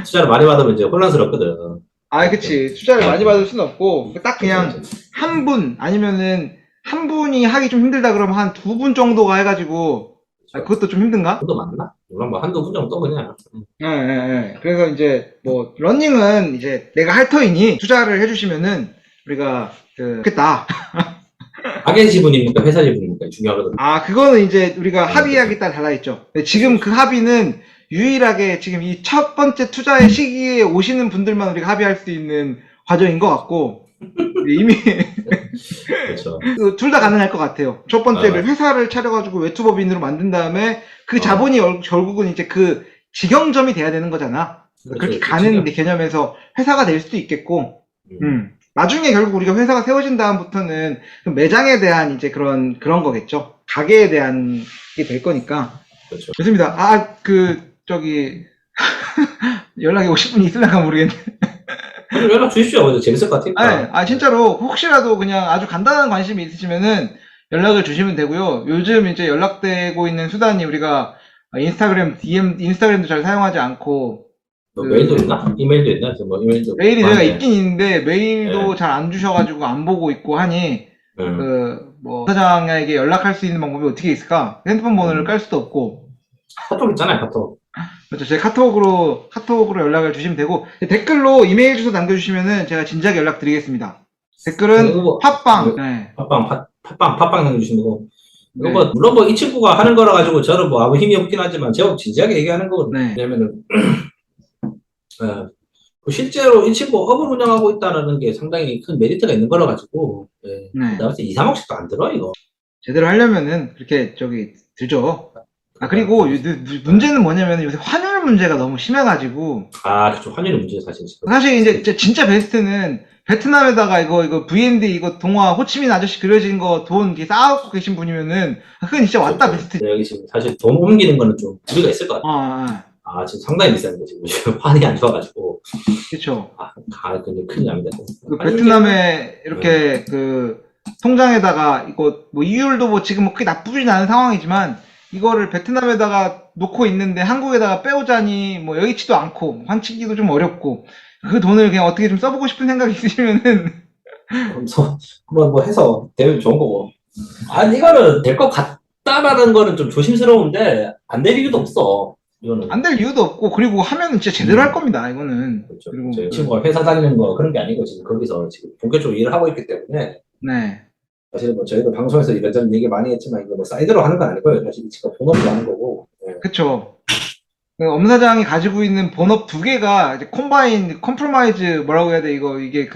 투자를 많이 받으면 이제 혼란스럽거든. 아, 그치. 투자를 많이 받을 수는 없고, 딱 그냥 한 분, 아니면은 한 분이 하기 좀 힘들다 그러면 한 두 분 정도가 해가지고, 아, 그것도 좀 힘든가? 그것도 맞나? 물론 뭐 한두 분 정도 그냥. 예. 그래서 이제 뭐, 러닝은 이제 내가 할 터이니 투자를 해주시면은 우리가 좋겠다. 가게 지분입니까? 회사 지분입니까? 중요하거든. 아, 그거는 이제 우리가 합의하기에 따라 달라있죠. 지금 그 합의는 유일하게 지금 이 첫 번째 투자의 시기에 오시는 분들만 우리가 합의할 수 있는 과정인 것 같고, 이미 그렇죠. 둘 다 가능할 것 같아요. 첫 번째를 회사를 차려가지고 외투법인으로 만든 다음에 그 자본이 결국은 이제 그 직영점이 돼야 되는 거잖아. 그렇게 가는 개념에서 회사가 될 수도 있겠고, 나중에 결국 우리가 회사가 세워진 다음부터는 그 매장에 대한 이제 그런 거겠죠. 가게에 대한 게 될 거니까. 그렇죠. 좋습니다. 연락이 오실 분이 있을까 모르겠네. 연락 주십시오. 재밌을 것 같으니까. 아, 진짜로 혹시라도 그냥 아주 간단한 관심이 있으시면은 연락을 주시면 되고요. 요즘 이제 연락되고 있는 수단이 우리가 인스타그램도 잘 사용하지 않고, 메일도 있나? 이메일도 있나? 뭐 이메일도 메일이 저희가 있긴 있는데 메일도 잘 안 주셔가지고 안 보고 있고 하니 사장에게 연락할 수 있는 방법이 어떻게 있을까? 핸드폰 번호를 깔 수도 없고. 카톡 있잖아요, 카톡. 그렇죠. 제 카톡으로 연락을 주시면 되고, 댓글로 이메일 주소 남겨주시면은 제가 진작에 연락드리겠습니다. 댓글은 팟빵. 네. 팟빵 남겨주시면 되고. 이거 뭐, 물론 뭐 이 친구가 하는 거라 가지고 저는 뭐 아무 힘이 없긴 하지만 제가 진지하게 얘기하는 거거든요. 네. 왜냐면은, 실제로 이 친구 업을 운영하고 있다는 게 상당히 큰 메리트가 있는 거라 가지고, 나 봤을 때 2, 3억씩도 안 들어, 이거. 제대로 하려면은 그렇게 들죠. 아, 그리고 문제는 뭐냐면 요새 환율 문제가 너무 심해가지고. 아, 그쵸. 환율의 문제 사실. 사실 이제 진짜 베스트는 베트남에다가 이거 VND 이거 동화 호치민 아저씨 그려진 거 돈 쌓아갖고 계신 분이면은 그건 진짜 왔다 베스트. 여기 지금 사실 돈 옮기는 거는 좀 무리가 있을 것 같아요. 지금 상당히 비싼데 지금 환이 안 좋아가지고. 그쵸. 근데 큰일 납니다. 베트남에 이렇게 통장에다가 이거 뭐 이율도 뭐 지금 뭐 크게 나쁘진 않은 상황이지만 이거를 베트남에다가 놓고 있는데 한국에다가 빼오자니 뭐 여의치도 않고 환치기도 좀 어렵고 그 돈을 그냥 어떻게 좀 써보고 싶은 생각이 있으시면은 뭐 해서 되면 좋은 거고. 이거는 될 것 같다라는 거는 좀 조심스러운데 안 될 이유도 없어. 이거는 안 될 이유도 없고, 그리고 하면은 진짜 제대로 할 겁니다, 이거는. 그렇죠. 그리고 제 친구가 회사 다니는 거 그런 게 아니고 지금 거기서 지금 본격적으로 일을 하고 있기 때문에. 네. 사실 뭐 저희도 방송에서 이런저런 얘기 많이 했지만 이거 뭐 사이드로 하는 건 아니고요. 사실 이 친구가 본업으로 하는 거고. 그쵸. 엄 사장이 가지고 있는 본업 두 개가 이제 컴프로마이즈 뭐라고 해야 돼, 이게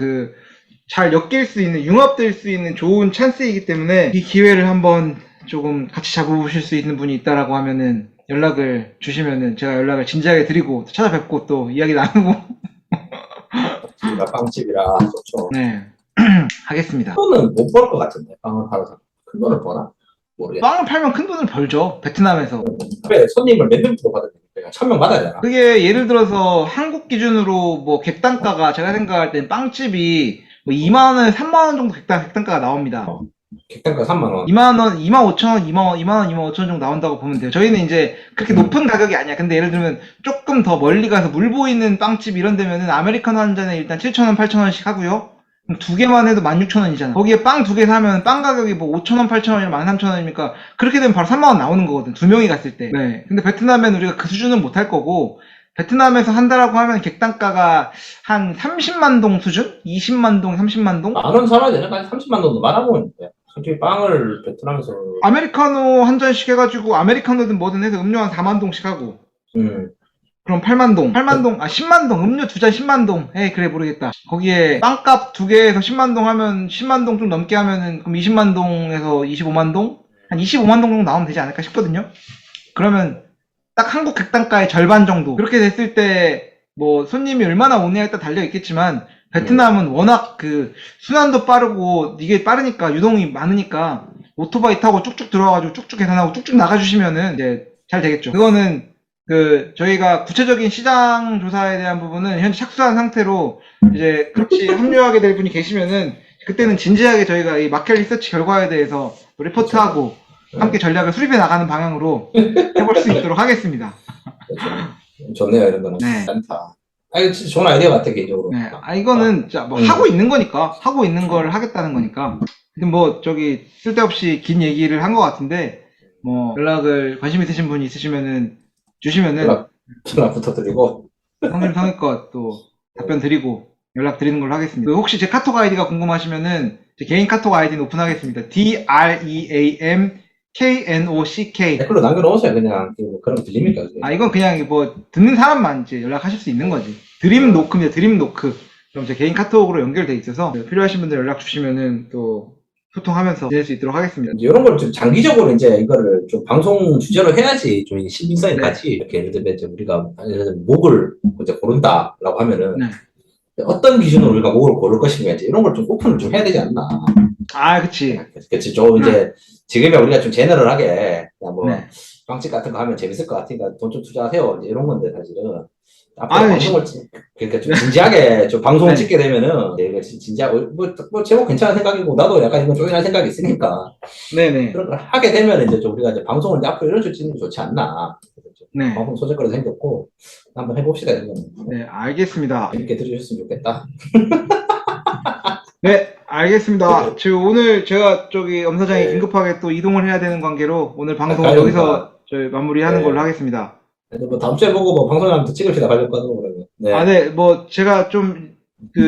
잘 엮일 수 있는, 융합될 수 있는 좋은 찬스이기 때문에 이 기회를 한번 조금 같이 잡아보실 수 있는 분이 있다라고 하면은 연락을 주시면은 제가 연락을 진지하게 드리고 찾아뵙고 또 이야기 나누고. 빵집이라 좋죠. 네. 하겠습니다. 큰 돈은 못 벌 것 같은데 빵을 팔아서 큰 돈을 버나? 모르겠다. 빵을 팔면 큰 돈을 벌죠. 베트남에서. 손님을 몇 명부터 받아야 되니까 1000명 받아야 되나? 그게 예를 들어서 한국 기준으로 뭐 객단가가 제가 생각할 땐 빵집이 뭐 2만원, 3만원 정도 객단가가 나옵니다. 객단가 3만원. 2만원, 25,000원, 2만원, 25,000원 정도 나온다고 보면 돼요. 저희는 이제 그렇게 높은 가격이 아니야. 근데 예를 들면 조금 더 멀리 가서 물 보이는 빵집 이런 데면은 아메리카노 한 잔에 일단 7,000원, 8,000원씩 하고요. 그럼 두 개만 해도 16,000원이잖아. 거기에 빵 두 개 사면 빵 가격이 뭐 5,000원, 8,000원이나 13,000원이니까 그렇게 되면 바로 3만원 나오는 거거든. 두 명이 갔을 때. 네. 근데 베트남에는 우리가 그 수준은 못 할 거고, 베트남에서 한다라고 하면 객단가가 한 30만 동 수준? 20만 동, 30만 동? 만원 살아야 되나? 30만 동도 많아 보이는데. 솔직히 빵을 베트남에서. 아메리카노 한 잔씩 해가지고, 아메리카노든 뭐든 해서 음료 한 4만 동씩 하고. 그럼 8만 동. 10만 동. 음료 두 잔 10만 동. 그래, 모르겠다. 거기에 빵값 두 개에서 10만 동 하면, 10만 동 좀 넘게 하면은, 그럼 20만 동에서 25만 동? 한 25만 동 정도 나오면 되지 않을까 싶거든요? 그러면, 딱 한국 객단가의 절반 정도. 그렇게 됐을 때, 뭐, 손님이 얼마나 오냐에 따라 달려있겠지만, 베트남은 워낙 순환도 빠르고, 이게 빠르니까, 유동이 많으니까, 오토바이 타고 쭉쭉 들어와가지고 쭉쭉 계산하고 쭉쭉 나가주시면은, 이제, 잘 되겠죠. 그거는, 저희가 구체적인 시장 조사에 대한 부분은 현재 착수한 상태로 이제 같이 합류하게 될 분이 계시면은 그때는 진지하게 저희가 이 마켓 리서치 결과에 대해서 리포트하고 함께 전략을 수립해 나가는 방향으로 해볼 수 있도록 하겠습니다. 좋네요, 이런 거는. 네. 괜찮다. 이거 진짜 좋은 아이디어 같아, 개인적으로. 네. 이거는 진짜 뭐 하고 있는 거니까, 하고 있는 걸 하겠다는 거니까. 근데 뭐, 쓸데없이 긴 얘기를 한 것 같은데, 뭐, 연락을 관심 있으신 분이 있으시면은, 주시면은, 전화부터 드리고. 성심성의껏 또 답변 드리고, 연락 드리는 걸로 하겠습니다. 혹시 제 카톡 아이디가 궁금하시면은, 제 개인 카톡 아이디는 오픈하겠습니다. DREAMKNOCK. 댓글로 남겨놓으세요, 그냥. 그럼 들립니까? 이건 그냥 뭐, 듣는 사람만 이제 연락하실 수 있는 거지. 드림 노크입니다, 드림 노크. 그럼 제 개인 카톡으로 연결돼 있어서, 필요하신 분들 연락 주시면은 또, 소통하면서 지낼 수 있도록 하겠습니다. 이런 걸 좀 장기적으로 이제 이거를 좀 방송 주제로 해야지 좀 신빙성이 네. 같이 이렇게 예를 들면 이제 우리가 목을 이제 고른다라고 하면은 네. 어떤 기준으로 우리가 목을 고를 것인가 이제 이런 걸 좀 오픈을 좀 해야 되지 않나. 그치. 그치. 좀 이제 지금이야 우리가 좀 제너럴하게 뭐 네. 빵집 같은 거 하면 재밌을 것 같으니까 돈 좀 투자하세요. 이제 이런 건데 사실은. 앞으로 아유, 방송을 그러니까 좀 진지하게 좀 방송을 네. 찍게 되면은 이거 진지하게 뭐 제목 괜찮은 생각이고 나도 약간 이거 조인할 생각이 있으니까 네네. 그런 걸 하게 되면 이제 좀 우리가 이제 방송을 이제 앞으로 이런 쪽으로 좋지 않나. 네. 방송 소재거리도 생겼고 한번 해봅시다 이런 거는. 네, 알겠습니다. 재밌게 들으셨으면 좋겠다. 네, 알겠습니다. 오늘 제가 엄사장이 네. 긴급하게 또 이동을 해야 되는 관계로 오늘 방송을 가야 여기서 저희 마무리하는 네. 걸로 하겠습니다. 뭐 다음 주에 보고 뭐 방송을 한번 더 찍읍시다. 관련과도 그러면. 네. 네, 뭐 제가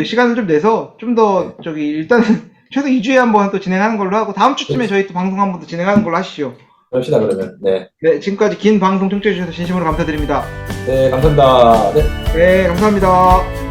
시간을 좀 내서 좀 더 일단은 최소 2주에 한 번 또 진행하는 걸로 하고 다음 주쯤에 저희 또 방송 한 번 더 진행하는 걸로 하시죠. 그럽시다 그러면. 네. 네, 지금까지 긴 방송 청취해 주셔서 진심으로 감사드립니다. 네, 감사합니다. 네. 네, 감사합니다.